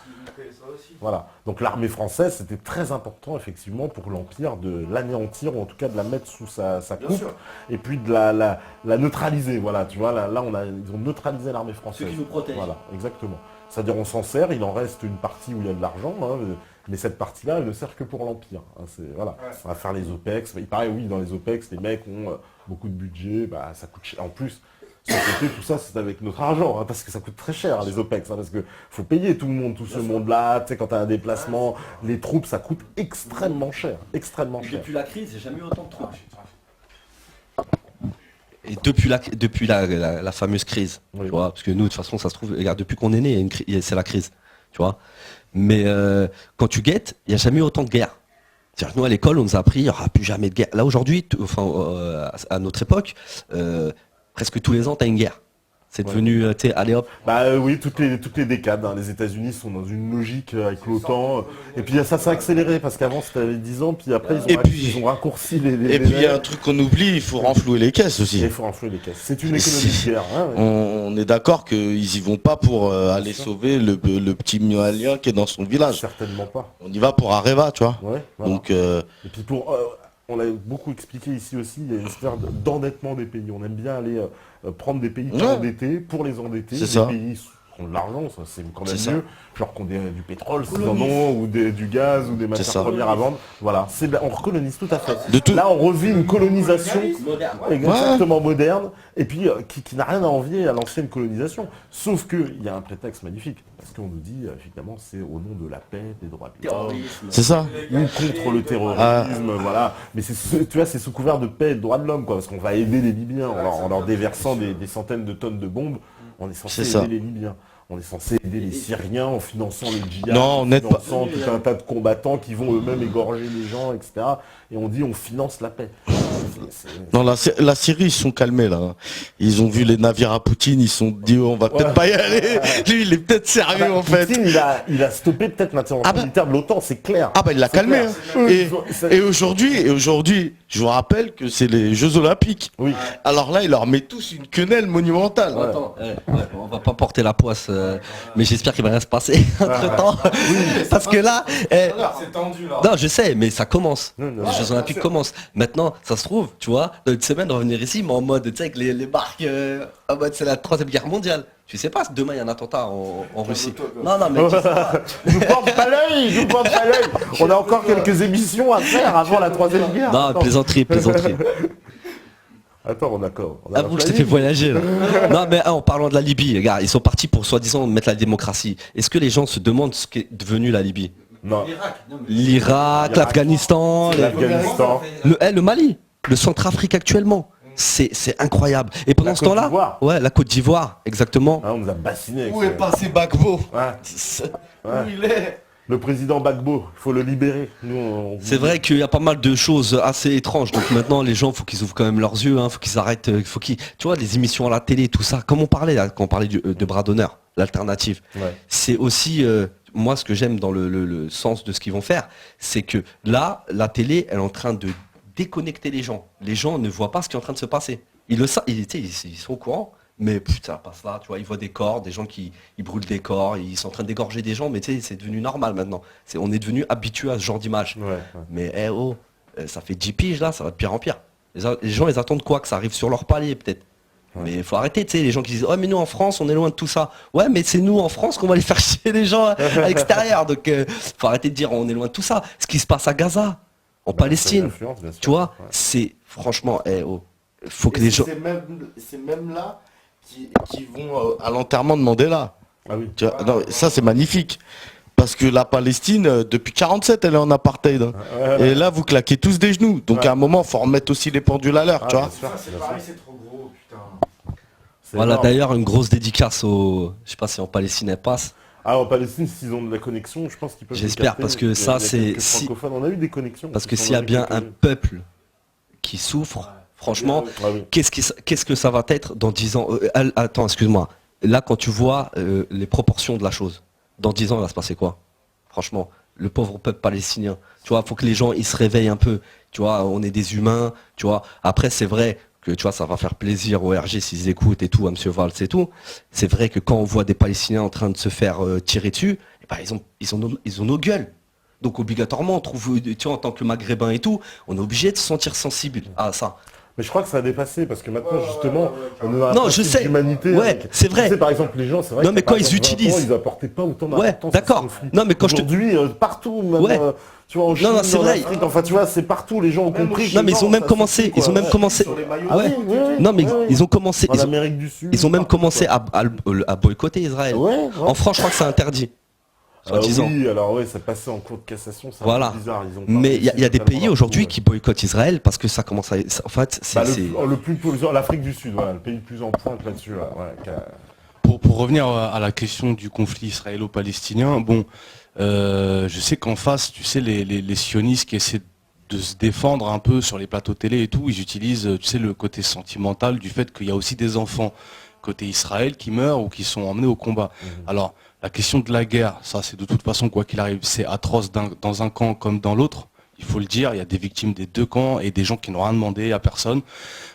Speaker 2: Voilà. Donc l'armée française, c'était très important, effectivement, pour l'Empire, de l'anéantir, ou en tout cas de la mettre sous sa coupe, et puis de la neutraliser. Voilà, tu vois, là ils ont neutralisé l'armée française.
Speaker 1: Ceux qui nous protègent.
Speaker 2: Voilà, exactement. C'est-à-dire, on s'en sert, il en reste une partie où il y a de l'argent, mais cette partie-là, elle ne sert que pour l'Empire. Voilà. On va faire les OPEX. Il paraît, oui, dans les OPEX, les mecs ont beaucoup de budget, ça coûte cher. En plus, tout ça, c'est avec notre argent, parce que ça coûte très cher, les OPEX, parce que faut payer tout le monde, tout ce monde-là, tu sais, quand tu as un déplacement, les troupes, ça coûte extrêmement cher, extrêmement cher.
Speaker 1: Depuis la crise, j'ai jamais eu autant de troupes. Et depuis la fameuse crise, tu vois, parce que nous, de toute façon, ça se trouve, regarde, depuis qu'on est né, c'est la crise, tu vois. Mais quand tu guettes, il n'y a jamais eu autant de guerre. C'est-à-dire que nous, à l'école, on nous a appris, il n'y aura plus jamais de guerre. Là, aujourd'hui, à notre époque, presque tous les ans, tu as une guerre. C'est devenu, tu sais, allez hop.
Speaker 2: Oui, toutes les décades. Les États-Unis sont dans une logique avec l'OTAN. Et puis ça s'est accéléré parce qu'avant c'était 10 ans, puis après ils ont raccourci les.
Speaker 4: Et puis il y a un truc qu'on oublie, il faut renflouer les caisses aussi.
Speaker 2: Il faut renflouer les caisses. C'est une économie de guerre.
Speaker 4: On est d'accord qu'ils y vont pas pour aller sauver le petit Maliens qui est dans son village.
Speaker 2: Certainement pas.
Speaker 4: On y va pour Areva, tu vois.
Speaker 2: Ouais, voilà.
Speaker 4: Donc.
Speaker 2: Et puis on l'a beaucoup expliqué ici aussi, il y a une sphère d'endettement des pays. On aime bien aller prendre des pays endettés pour les endetter.
Speaker 4: C'est ça.
Speaker 2: Pays qui ont de l'argent, ça c'est quand même mieux. Genre qu'on ait du pétrole, s'ils en ont, ou du gaz, ou des matières premières à vendre. Voilà, on recolonise tout à fait. Là, on revit une colonisation exactement moderne, et puis qui n'a rien à envier à l'ancienne colonisation. Sauf qu'il y a un prétexte magnifique, parce qu'on nous dit, évidemment, c'est au nom de la paix, des droits de l'homme.
Speaker 4: C'est ça.
Speaker 2: Ou contre le terrorisme, voilà. Mais tu vois, c'est sous couvert de paix et de droits de l'homme, quoi, parce qu'on va aider les Libyens en leur déversant des centaines de tonnes de bombes. On est censé aider les Libyens. On est censé aider les Syriens en finançant le djihad, en finançant tout un tas de combattants qui vont eux-mêmes égorger les gens, etc. Et on dit on finance la paix.
Speaker 4: Non, la Syrie, ils sont calmés là. Ils ont vu les navires à Poutine, ils se sont dit on va peut-être pas y aller. Lui, il est peut-être sérieux en fait.
Speaker 2: Poutine, il a stoppé peut-être l'intervention militaire de l'OTAN, c'est clair.
Speaker 4: Il l'a calmé. Et aujourd'hui, je vous rappelle que c'est les Jeux Olympiques.
Speaker 2: Oui.
Speaker 4: Alors là, il leur met tous une quenelle monumentale.
Speaker 1: Attends, on va pas porter la poisse, mais j'espère qu'il va rien se passer entre temps. Parce que là,
Speaker 5: c'est tendu là.
Speaker 1: non, je sais, mais ça commence. Les Jeux Olympiques commencent. Maintenant, ça se trouve, tu vois, dans une semaine, revenir ici, mais en mode, tu sais, avec les barques, en mode, c'est la 3e guerre mondiale. Tu sais pas, demain, il y a un attentat en Russie. Non, mais tu sais pas.
Speaker 2: Nous porte pas l'œil. On a encore quelques émissions à faire avant la 3e guerre.
Speaker 1: Non, plaisanterie.
Speaker 2: Attends, on d'accord.
Speaker 1: Je t'ai fait voyager là. Non, mais en parlant de la Libye, regarde, ils sont partis pour soi-disant mettre la démocratie. Est-ce que les gens se demandent ce qu'est devenu la Libye?
Speaker 2: Non.
Speaker 1: L'Irak, l'Afghanistan,
Speaker 2: l'Afghanistan.
Speaker 1: le Mali, le Centrafrique actuellement. C'est incroyable. Et pendant
Speaker 2: La
Speaker 1: ce
Speaker 2: Côte
Speaker 1: temps-là,
Speaker 2: d'Ivoire.
Speaker 1: ouais, la Côte d'Ivoire, exactement.
Speaker 2: Hein, on nous a bassiné avec
Speaker 4: Où est
Speaker 2: ce-
Speaker 4: passé Gbagbo?
Speaker 2: Ouais.
Speaker 4: Où il est?
Speaker 2: Le président Gbagbo, il faut le libérer. Nous,
Speaker 1: C'est vrai qu'il y a pas mal de choses assez étranges. Donc maintenant, les gens, faut qu'ils ouvrent quand même leurs yeux. Faut qu'ils arrêtent. Tu vois, les émissions à la télé, tout ça. Comme on parlait là, quand on parlait de bras d'honneur, l'alternative.
Speaker 2: Ouais.
Speaker 1: C'est aussi moi ce que j'aime dans le sens de ce qu'ils vont faire, c'est que là, la télé, elle est en train de déconnecter les gens. Les gens ne voient pas ce qui est en train de se passer. Ils le savent, ils sont au courant. Mais putain, ça passe là, tu vois, ils voient des corps, des gens qui ils brûlent des corps, ils sont en train d'égorger des gens, mais tu sais, c'est devenu normal maintenant. On est devenu habitué à ce genre d'image.
Speaker 2: Ouais.
Speaker 1: Mais ça fait 10 piges là, ça va de pire en pire. Les gens, ils attendent quoi? Que ça arrive sur leur palier peut-être. Mais il faut arrêter, tu sais, les gens qui disent « Ouais, mais nous en France, on est loin de tout ça. » Ouais, mais c'est nous en France qu'on va aller faire chier les gens à l'extérieur. Donc, faut arrêter de dire « On est loin de tout ça. » Ce qui se passe à Gaza, en Palestine,
Speaker 2: L'influence, bien sûr.
Speaker 1: tu vois,
Speaker 2: Ouais.
Speaker 1: c'est franchement, faut que
Speaker 4: Et
Speaker 1: les gens...
Speaker 4: C'est même là qui vont à l'enterrement de Mandela.
Speaker 2: Ah oui.
Speaker 4: Tu vois, non, ça c'est magnifique. Parce que la Palestine, depuis 47, elle est en apartheid. Hein. Et là, vous claquez tous des genoux. Donc à un moment, faut remettre aussi les pendules à l'heure, tu vois.
Speaker 2: bien sûr,
Speaker 5: Ça, c'est
Speaker 2: bien
Speaker 5: pareil,
Speaker 2: sûr.
Speaker 5: c'est trop gros, putain.
Speaker 2: C'est
Speaker 1: Voilà,
Speaker 2: énorme.
Speaker 1: d'ailleurs, une grosse dédicace au... Je sais pas si en Palestine elle passe.
Speaker 2: Ah, en Palestine, s'ils ont de la connexion, je pense qu'ils peuvent.
Speaker 1: J'espère,
Speaker 2: le capter.
Speaker 1: parce que
Speaker 2: Il y a-
Speaker 1: ça,
Speaker 2: il y a
Speaker 1: c'est-
Speaker 2: quelques
Speaker 1: si-
Speaker 2: francophones. On a eu des connexions.
Speaker 1: Parce
Speaker 2: qui
Speaker 1: que
Speaker 2: sont
Speaker 1: s'il y a
Speaker 2: dans
Speaker 1: bien
Speaker 2: les
Speaker 1: un
Speaker 2: quelques-
Speaker 1: peuple qui souffre, franchement,
Speaker 2: Ah oui.
Speaker 1: qu'est-ce que ça va être dans 10 ans Attends, excuse-moi. Là, quand tu vois les proportions de la chose, dans 10 ans, il va se passer quoi? Franchement, le pauvre peuple palestinien. Tu vois, faut que les gens ils se réveillent un peu. Tu vois, on est des humains. Tu vois. Après, c'est vrai que tu vois, ça va faire plaisir au RG s'ils écoutent et tout, à Monsieur Valls et tout. C'est vrai que quand on voit des Palestiniens en train de se faire tirer dessus, eh ben, ils ont nos gueules. Donc obligatoirement, on trouve, tu vois, en tant que Maghrébin et tout, on est obligé de se sentir sensible à ça.
Speaker 2: Mais je crois que ça a dépassé parce que maintenant, justement, on est dans la
Speaker 1: Non, je
Speaker 2: pratique
Speaker 1: sais.
Speaker 2: d'humanité.
Speaker 1: Ouais,
Speaker 2: avec-
Speaker 1: c'est vrai.
Speaker 2: Tu sais, par exemple, les gens, c'est vrai
Speaker 1: Non,
Speaker 2: que
Speaker 1: mais
Speaker 2: par
Speaker 1: quand ils
Speaker 2: exemple, 20 ans,
Speaker 1: utilisent-
Speaker 2: ils apportaient pas autant
Speaker 1: Ouais,
Speaker 2: d'importance
Speaker 1: d'accord.
Speaker 2: à ce conflit.
Speaker 1: Non, mais quand je te-
Speaker 2: Aujourd'hui, partout, même,
Speaker 1: Ouais.
Speaker 2: tu vois, en Chine,
Speaker 1: Non, c'est
Speaker 2: en
Speaker 1: vrai.
Speaker 2: Afrique, enfin, tu vois, c'est partout, les gens ont compris.
Speaker 1: Non, mais
Speaker 2: que
Speaker 1: ils ont
Speaker 2: non,
Speaker 1: même
Speaker 2: ça
Speaker 1: commencé.
Speaker 2: suffit,
Speaker 1: Ils ont
Speaker 2: quoi.
Speaker 1: même commencé.
Speaker 5: Sur les maillots,
Speaker 2: Ah ouais,
Speaker 1: Non, mais
Speaker 2: ouais.
Speaker 1: ils ont commencé.
Speaker 2: En
Speaker 1: Ils ont,
Speaker 2: Amérique du Sud.
Speaker 1: ils ont même
Speaker 2: partout,
Speaker 1: commencé
Speaker 2: quoi.
Speaker 1: à boycotter Israël.
Speaker 2: Ouais,
Speaker 1: En France, je crois que c'est interdit. Soi-disant.
Speaker 2: Oui, alors ouais, ça passait en cours de cassation, c'est un
Speaker 1: Voilà.
Speaker 2: peu bizarre. Ils ont pas
Speaker 1: Mais il y a
Speaker 2: réussi
Speaker 1: des
Speaker 2: totalement
Speaker 1: pays
Speaker 2: leur
Speaker 1: aujourd'hui
Speaker 2: coup,
Speaker 1: qui boycottent Israël parce que ça commence à. En fait,
Speaker 2: Bah,
Speaker 1: c'est.
Speaker 2: le plus l'Afrique du Sud, voilà, le pays le plus en pointe là-dessus. Là, ouais,
Speaker 3: Pour revenir à la question du conflit israélo-palestinien, bon, je sais qu'en face, tu sais, les sionistes qui essaient de se défendre un peu sur les plateaux télé et tout, ils utilisent, tu sais, le côté sentimental du fait qu'il y a aussi des enfants côté Israël qui meurent ou qui sont emmenés au combat. Alors, la question de la guerre, ça c'est de toute façon, quoi qu'il arrive, c'est atroce dans un camp comme dans l'autre. Il faut le dire, il y a des victimes des deux camps et des gens qui n'ont rien demandé à personne.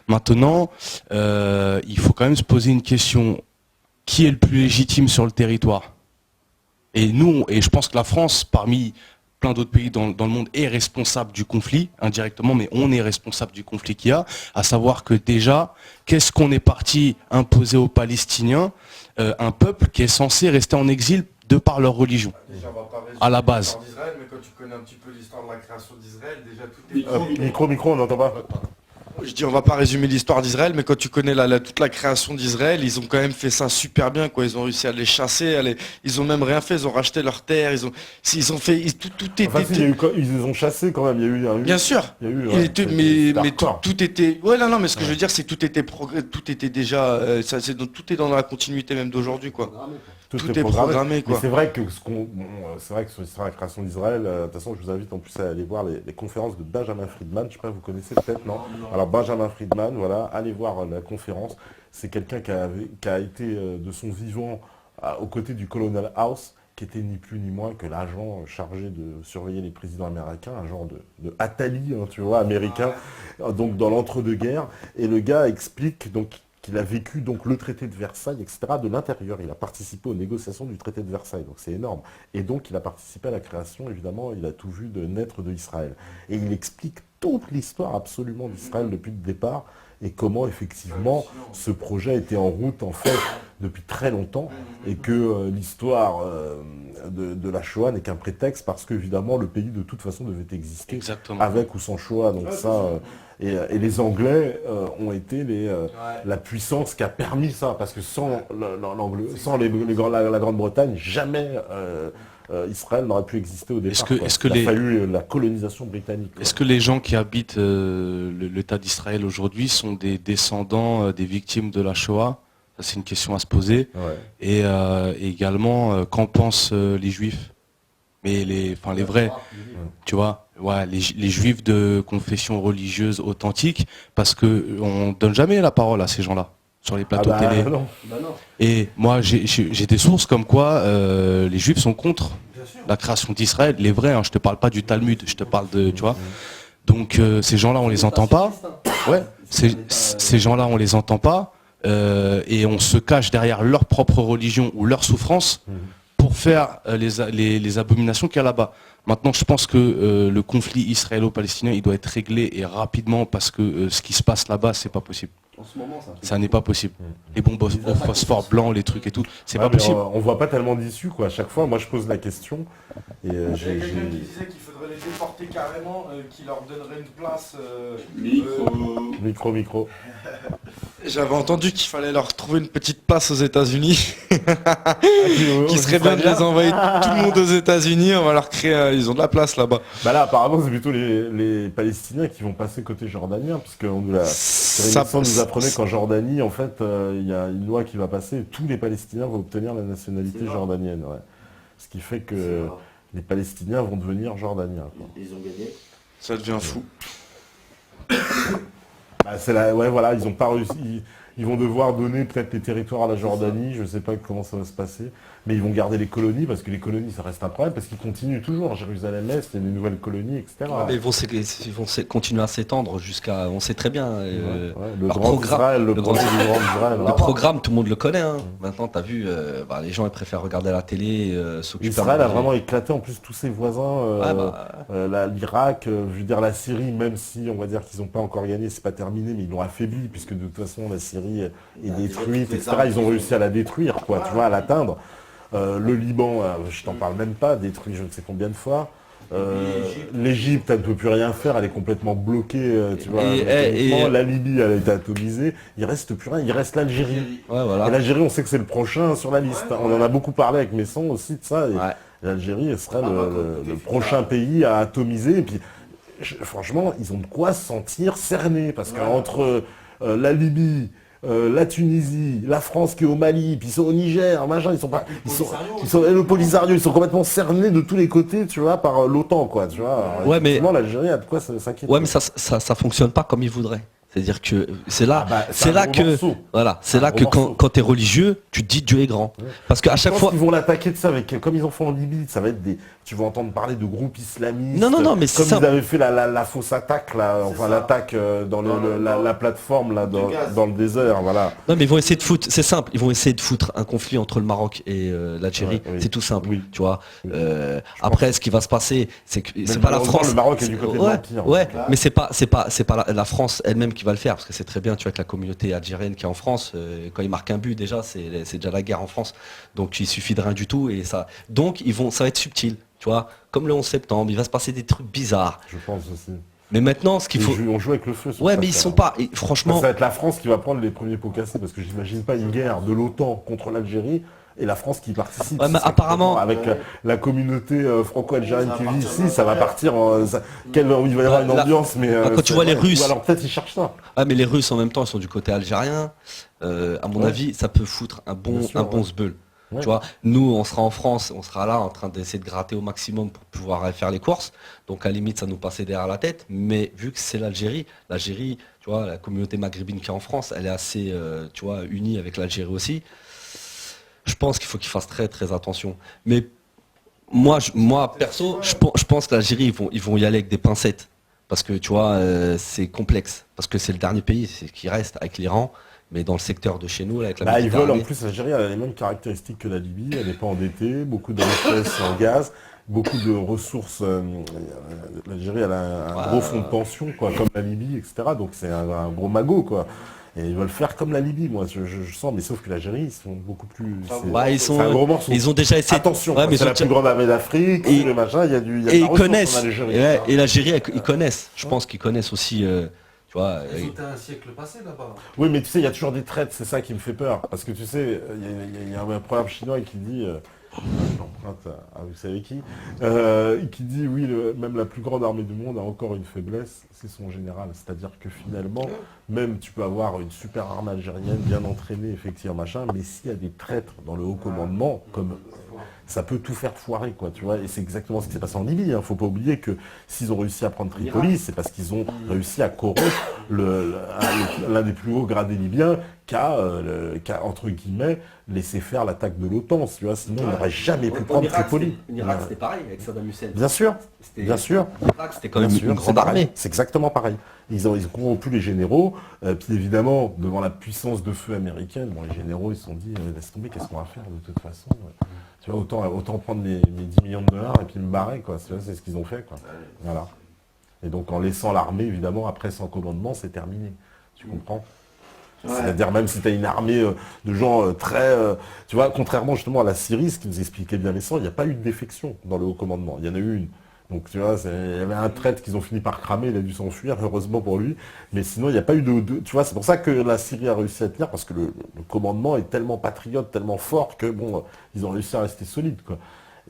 Speaker 3: Maintenant, il faut quand même se poser une question. Qui est le plus légitime sur le territoire? Et nous, et je pense que la France, parmi plein d'autres pays dans le monde, est responsable du conflit, indirectement, mais on est responsable du conflit qu'il y a, à savoir que déjà, qu'est-ce qu'on est parti imposer aux Palestiniens, un peuple qui est censé rester en exil de par leur religion,
Speaker 5: Déjà, on va pas résumer
Speaker 3: à la base.
Speaker 5: l'histoire d'Israël, mais quand tu connais un petit peu l'histoire de la création d'Israël, déjà tout est...
Speaker 2: Micro, on n'entend pas.
Speaker 6: Je dis, on va pas résumer l'histoire d'Israël, mais quand tu connais toute la création d'Israël, ils ont quand même fait ça super bien, quoi. Ils ont réussi à les chasser, ils ont même rien fait, ils ont racheté leurs terres, ils ont fait, tout était.
Speaker 2: Enfin, si, ils les ont chassés quand même. Il y a eu
Speaker 6: Bien sûr.
Speaker 2: Il y a eu,
Speaker 6: Il
Speaker 2: ouais,
Speaker 6: était-
Speaker 2: c'était
Speaker 6: mais
Speaker 2: hardcore.
Speaker 6: tout était. Ouais, non, mais ce que je veux dire, c'est que tout était déjà. Tout est dans la continuité même d'aujourd'hui, quoi. Tout est programmé, quoi.
Speaker 2: Mais c'est vrai que c'est vrai que sur l'histoire de la création d'Israël, de toute façon, je vous invite en plus à aller voir les conférences de Benjamin Friedman. Je sais pas, vous connaissez peut-être, non? Alors Benjamin Friedman, voilà, allez voir la conférence. C'est quelqu'un qui a été de son vivant aux côtés du Colonel House, qui était ni plus ni moins que l'agent chargé de surveiller les présidents américains, un genre de Attali, hein, tu vois, américain, donc dans l'entre-deux-guerres. Et le gars explique donc qu'il a vécu donc le traité de Versailles, etc. de l'intérieur. Il a participé aux négociations du traité de Versailles, donc c'est énorme. Et donc il a participé à la création, évidemment, il a tout vu de naître de Israël. Et il explique toute l'histoire absolument d'Israël depuis le départ, et comment effectivement ce projet était en route en fait depuis très longtemps, et que l'histoire de la Shoah n'est qu'un prétexte, parce qu'évidemment le pays de toute façon devait exister,
Speaker 3: Exactement.
Speaker 2: avec ou sans Shoah. Donc ça, et les Anglais ont été la puissance qui a permis ça, parce que sans la Grande-Bretagne, jamais Israël n'aurait pu exister au départ.
Speaker 3: Il
Speaker 2: a fallu la colonisation britannique.
Speaker 3: Est-ce que les gens qui habitent l'État d'Israël aujourd'hui sont des descendants des victimes de la Shoah? Ça, c'est une question à se poser.
Speaker 2: Ouais.
Speaker 3: Et également, qu'en pensent les Juifs? Mais les vrais, tu vois, ouais, les Juifs de confession religieuse authentique, parce que on donne jamais la parole à ces gens-là sur les plateaux télé.
Speaker 2: Non.
Speaker 3: Et moi, j'ai des sources comme quoi les Juifs sont contre la création d'Israël, les vrais. Je te parle pas du Talmud, je te parle de, tu vois. Donc ces gens-là, on les entend pas. Ouais. Ces gens-là, on les entend pas, et on se cache derrière leur propre religion ou leur souffrance pour faire les abominations qu'il y a là-bas. Maintenant, je pense que le conflit israélo-palestinien, il doit être réglé et rapidement parce que ce qui se passe là-bas, c'est pas possible.
Speaker 1: En ce moment,
Speaker 3: ça n'est pas possible. Les bombes au phosphore blanc, les trucs et tout, c'est pas possible.
Speaker 2: On voit pas tellement d'issue, quoi. À chaque fois, moi, je pose la question. Et
Speaker 5: Il y a quelqu'un qui disait qu'il faudrait les déporter carrément, qu'il leur donnerait une place.
Speaker 2: Micro.
Speaker 6: J'avais entendu qu'il fallait leur trouver une petite place aux États-Unis. Qui serait bien de les envoyer tout le monde aux États-Unis. On va leur créer. Ils ont de la place là-bas.
Speaker 2: Bah là, apparemment, c'est plutôt les Palestiniens qui vont passer côté jordanien, puisque ça nous apprenait qu'en Jordanie, en fait, il y a une loi qui va passer. Et tous les Palestiniens vont obtenir la nationalité jordanienne. Ouais. Ce qui fait que les Palestiniens vont devenir jordaniens. Quoi.
Speaker 4: Ils ont gagné.
Speaker 6: Ça devient fou.
Speaker 2: Bah, ils ont pas réussi. Ils vont devoir donner peut-être les territoires à la Jordanie, je ne sais pas comment ça va se passer, mais ils vont garder les colonies, parce que les colonies, ça reste un problème, parce qu'ils continuent toujours. Jérusalem-Est, il y a des nouvelles colonies, etc.
Speaker 1: Ils vont continuer à s'étendre jusqu'à... On sait très bien.
Speaker 2: Le Grand Israël, le Grand Israël.
Speaker 1: Le programme, tout le monde le connaît. Hein. Maintenant, tu as vu, les gens ils préfèrent regarder la télé, s'occuper...
Speaker 2: Israël a vraiment éclaté, en plus, tous ses voisins, l'Irak, je veux dire la Syrie, même si on va dire qu'ils n'ont pas encore gagné, c'est pas terminé, mais ils l'ont affaibli, puisque de toute façon, la Syrie est détruite, etc. Ils ont réussi à la détruire, quoi, tu vois, à l'atteindre. Le Liban, je t'en parle même pas, détruit je ne sais combien de fois. L'Égypte, elle ne peut plus rien faire, elle est complètement bloquée, tu vois. La Libye, elle a été atomisée. Il reste plus rien, il reste l'Algérie.
Speaker 1: Ouais, voilà.
Speaker 2: Et l'Algérie, on sait que c'est le prochain sur la liste. On en a beaucoup parlé avec Messon aussi de ça. Et l'Algérie, elle serait le prochain pays à atomiser. Et puis, franchement, ils ont de quoi se sentir cernés, parce qu'entre la Libye, la Tunisie, la France qui est au Mali, puis ils sont au Niger, machin, le Polisario, ils sont complètement cernés de tous les côtés, tu vois, par l'OTAN, quoi, tu vois. Alors, l'Algérie a de quoi s'inquiéter.
Speaker 1: Ouais, mais ça fonctionne pas comme ils voudraient. C'est-à-dire que c'est là que quand tu es religieux, tu te dis Dieu est grand. Ouais. Parce qu'à chaque fois
Speaker 2: ils vont l'attaquer de ça comme ils ont fait en Libye, ça va être tu vas entendre parler de groupes islamistes.
Speaker 1: Non, mais
Speaker 2: comme ils avaient fait la fausse attaque là, l'attaque dans la plateforme là dans le désert, voilà.
Speaker 1: Non, mais ils vont essayer de foutre, c'est simple, ils vont essayer de foutre un conflit entre le Maroc et l'Algérie, c'est tout simple, tu vois. Après ce qui va se passer, c'est que c'est pas la France,
Speaker 2: le Maroc est du côté de l'Empire.
Speaker 1: Ouais, mais c'est pas la France elle-même qui va le faire, parce que c'est très bien, tu vois, que la communauté algérienne qui est en France, quand ils marquent un but déjà, c'est déjà la guerre en France. Donc il suffit de rien du tout et ça. Donc ça va être subtil, tu vois, comme le 11 septembre, il va se passer des trucs bizarres.
Speaker 2: Je pense aussi.
Speaker 1: Mais maintenant, ce qu'il faut.
Speaker 2: On joue avec le feu.
Speaker 1: Ouais, mais ils sont pas. Franchement.
Speaker 2: Ça va être la France qui va prendre les premiers pots cassés, parce que j'imagine pas une guerre de l'OTAN contre l'Algérie. Et la France qui participe.
Speaker 1: Ouais, mais apparemment,
Speaker 2: avec la communauté franco-algérienne qui vit ici, ça va partir. Il va y avoir une ambiance, mais
Speaker 1: quand tu vois les Russes.
Speaker 2: Alors peut-être ils cherchent ça.
Speaker 1: Ah, mais les Russes en même temps, ils sont du côté algérien. À mon avis, ça peut foutre un bon sbeul. Ouais. Tu vois, nous, on sera en France, on sera là en train d'essayer de gratter au maximum pour pouvoir aller faire les courses. Donc à la limite, ça nous passait derrière la tête. Mais vu que c'est l'Algérie, tu vois, la communauté maghrébine qui est en France, elle est assez, tu vois, unie avec l'Algérie aussi. Je pense qu'il faut qu'ils fassent très très attention. Mais moi perso, je pense que l'Algérie, ils vont y aller avec des pincettes. Parce que tu vois, c'est complexe. Parce que c'est le dernier pays qui reste avec l'Iran. Mais dans le secteur de chez nous, là, avec la
Speaker 2: ils veulent, en plus, l'Algérie a les mêmes caractéristiques que la Libye. Elle n'est pas endettée, beaucoup de richesses en gaz, beaucoup de ressources. L'Algérie, elle a un gros fonds de pension, quoi, comme la Libye, etc. Donc c'est un gros magot, quoi. Et ils veulent faire comme la Libye, moi, je sens, mais sauf que l'Algérie, ils sont beaucoup plus.
Speaker 1: C'est un gros morceau. Ils ont déjà essayé.
Speaker 2: Attention, mais c'est la plus grande armée d'Afrique, le machin, il y a du.
Speaker 1: Et ils connaissent. Et l'Algérie, ils connaissent. Je pense qu'ils connaissent aussi.
Speaker 5: Ils ont un siècle passé là-bas.
Speaker 2: Oui, mais tu sais, il y a toujours des traites, c'est ça qui me fait peur. Parce que tu sais, il y a un proverbe chinois qui dit J'emprunte à vous savez qui dit oui, même la plus grande armée du monde a encore une faiblesse, c'est son général. C'est-à-dire que finalement, même tu peux avoir une super armée algérienne bien entraînée, effectivement, machin, mais s'il y a des traîtres dans le haut commandement, comme ça peut tout faire foirer, quoi, tu vois. Et c'est exactement ce qui s'est passé en Libye. Faut pas oublier que s'ils ont réussi à prendre Tripoli, c'est parce qu'ils ont réussi à corrompre l'un des plus hauts gradés libyens qui a, entre guillemets, laissé faire l'attaque de l'OTAN. Tu vois, sinon, on n'aurait jamais pu prendre Tripoli.
Speaker 1: En Irak, c'était pareil avec Saddam Hussein.
Speaker 2: Bien sûr, bien sûr.
Speaker 1: L'Irak, c'était quand même une grande
Speaker 2: pareil.
Speaker 1: armée.
Speaker 2: C'est exactement pareil. Ils ont corrompu les généraux, puis évidemment, devant la puissance de feu américaine, bon, les généraux, ils se sont dit, laisse tomber, qu'est-ce qu'on va faire de toute façon tu vois, autant prendre mes 10 millions de dollars et puis me barrer, quoi. Tu vois, c'est ce qu'ils ont fait, quoi. Voilà. Et donc, en laissant l'armée, évidemment, après sans commandement, c'est terminé. Tu comprends ? C'est-à-dire même si tu as une armée de gens très... tu vois, contrairement justement à la Syrie, ce qui nous expliquait bien les sangs, il n'y a pas eu de défection dans le haut commandement. Il y en a eu une. Donc tu vois, il y avait un traître qu'ils ont fini par cramer, il a dû s'enfuir, heureusement pour lui. Mais sinon, il n'y a pas eu tu vois, c'est pour ça que la Syrie a réussi à tenir, parce que le commandement est tellement patriote, tellement fort, que bon, ils ont réussi à rester solides, quoi.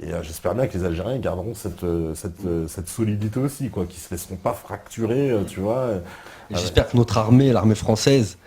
Speaker 2: Et j'espère bien que les Algériens garderont cette solidité aussi, quoi, qu'ils ne se laisseront pas fracturer, tu vois.
Speaker 1: Et j'espère que notre armée, l'armée française,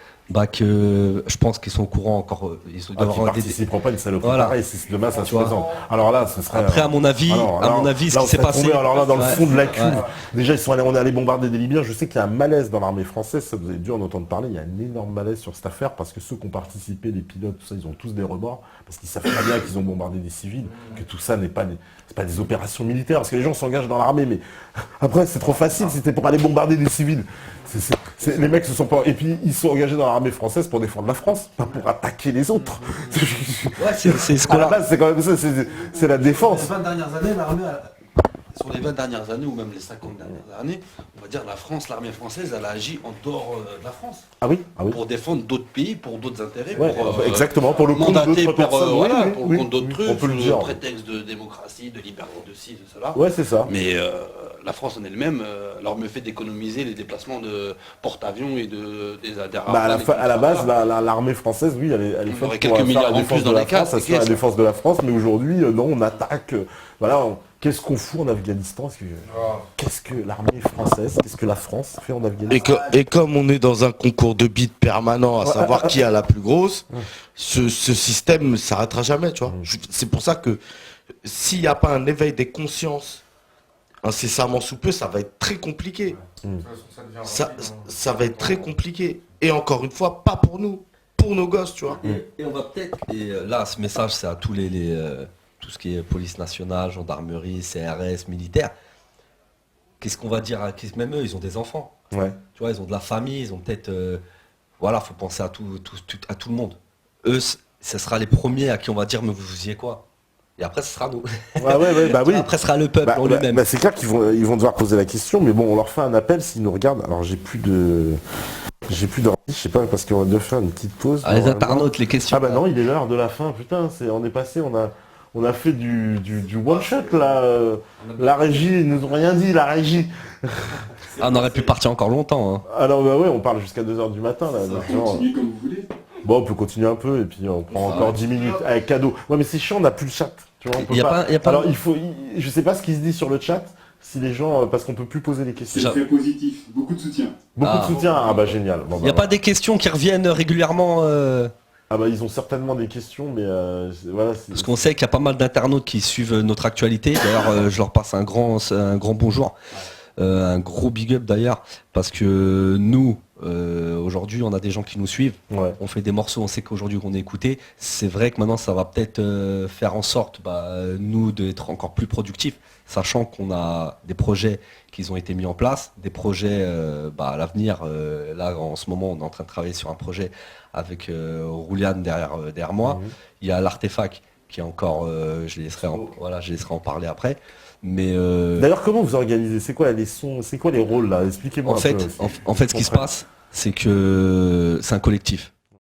Speaker 1: que je pense qu'ils sont au courant encore. Ils
Speaker 2: qui participeront pas une saloperie pareille, si demain ça se présente. Alors là, ce serait...
Speaker 1: Après, à mon avis, ce qui s'est passé...
Speaker 2: Alors là, dans le fond de la cuve, déjà, on est allé bombarder des Libyens. Je sais qu'il y a un malaise dans l'armée française, ça vous avez dû en entendre parler. Il y a un énorme malaise sur cette affaire, parce que ceux qui ont participé, les pilotes, tout ça, ils ont tous des remords, parce qu'ils savent très bien qu'ils ont bombardé des civils, que tout ça n'est pas des opérations militaires, parce que les gens s'engagent dans l'armée, mais après, c'est trop facile, c'était pour aller bombarder des civils. Les mecs se sont pas... Et puis, ils sont engagés dans l'armée française pour défendre la France, pas pour attaquer les autres.
Speaker 1: Ouais, c'est ce qu'on
Speaker 2: à la base, c'est quand même ça, c'est la défense.
Speaker 7: Les 20 dernières années, l'armée, sur les 20 dernières années, ou même les 50 dernières années, on va dire la France, l'armée française, elle a agi en dehors de la France.
Speaker 2: Ah oui,
Speaker 7: pour défendre d'autres pays, pour d'autres intérêts.
Speaker 2: Ouais,
Speaker 7: pour,
Speaker 2: exactement, pour le compte d'autres personnes.
Speaker 7: Pour le compte d'autres trucs,
Speaker 2: on peut le
Speaker 7: sous
Speaker 2: dire.
Speaker 7: prétexte de démocratie, de liberté, de ci, de cela.
Speaker 2: Ouais, c'est ça.
Speaker 7: Mais la France en elle-même leur me fait d'économiser les déplacements de porte-avions et des
Speaker 2: à la base, l'armée française, oui, elle est faite pour
Speaker 7: quelques milliards en plus dans les cas,
Speaker 2: la défense de la France, mais aujourd'hui, non, on attaque. Qu'est-ce qu'on fout en Afghanistan? Qu'est-ce que l'armée française, qu'est-ce que la France fait en Afghanistan?
Speaker 4: Et comme on est dans un concours de bites permanent, à savoir qui a la plus grosse, ce système ne s'arrêtera jamais, tu vois. C'est pour ça que s'il n'y a pas un éveil des consciences incessamment sous peu, ça va être très compliqué. Ça va être très compliqué. Et encore une fois, pas pour nous, pour nos gosses, tu vois.
Speaker 1: Et on va peut-être, là, ce message, c'est à tous tout ce qui est police nationale, gendarmerie, CRS, militaire. Qu'est-ce qu'on va dire même eux, ils ont des enfants.
Speaker 2: Ouais.
Speaker 1: Tu vois, ils ont de la famille, ils ont peut-être... faut penser à tout le monde. Eux, ce sera les premiers à qui on va dire, mais vous faisiez quoi? Et après, ce sera nous.
Speaker 2: Oui.
Speaker 1: Après, ce sera le peuple en lui-même.
Speaker 2: C'est clair qu'ils vont devoir poser la question, mais bon, on leur fait un appel s'ils nous regardent. Alors, j'ai plus d'ordi, je sais pas, parce qu'on va devoir faire une petite pause.
Speaker 1: Les internautes, les questions.
Speaker 2: Ah bah non, il est l'heure de la fin, putain, on est passé, on a fait du one shot là. La régie, ils nous ont rien dit, la régie.
Speaker 1: On aurait pu partir encore longtemps. Hein.
Speaker 2: Alors on parle jusqu'à 2h du matin là.
Speaker 8: Continue comme vous voulez.
Speaker 2: Bon, on peut continuer un peu et puis on prend encore 10 minutes avec cadeau. Ouais, mais c'est chiant, on n'a plus le chat. Tu vois, Alors je sais pas ce qui se dit sur le chat. Si les gens, parce qu'on peut plus poser les questions.
Speaker 8: C'est très positif, beaucoup de soutien.
Speaker 2: Beaucoup de soutien, ah bah génial.
Speaker 1: Il n'y a pas des questions qui reviennent régulièrement
Speaker 2: Ah bah ils ont certainement des questions, mais voilà.
Speaker 1: Parce qu'on sait qu'il y a pas mal d'internautes qui suivent notre actualité. D'ailleurs, je leur passe un grand bonjour. Un gros big up d'ailleurs, parce que nous, aujourd'hui, on a des gens qui nous suivent.
Speaker 2: Ouais.
Speaker 1: On fait des morceaux, on sait qu'aujourd'hui on est écouté. C'est vrai que maintenant, ça va peut-être faire en sorte, nous, d'être encore plus productifs, sachant qu'on a des projets qui ont été mis en place, des projets à l'avenir. Là, en ce moment, on est en train de travailler sur un projet avec Rouliane derrière moi. Il y a l'Artefact qui est encore, je laisserai en parler après. Mais
Speaker 2: d'ailleurs, comment vous organisez? C'est quoi les sons? C'est quoi les rôles là? Expliquez-moi.
Speaker 1: En fait, ce qui se passe, c'est que c'est un collectif.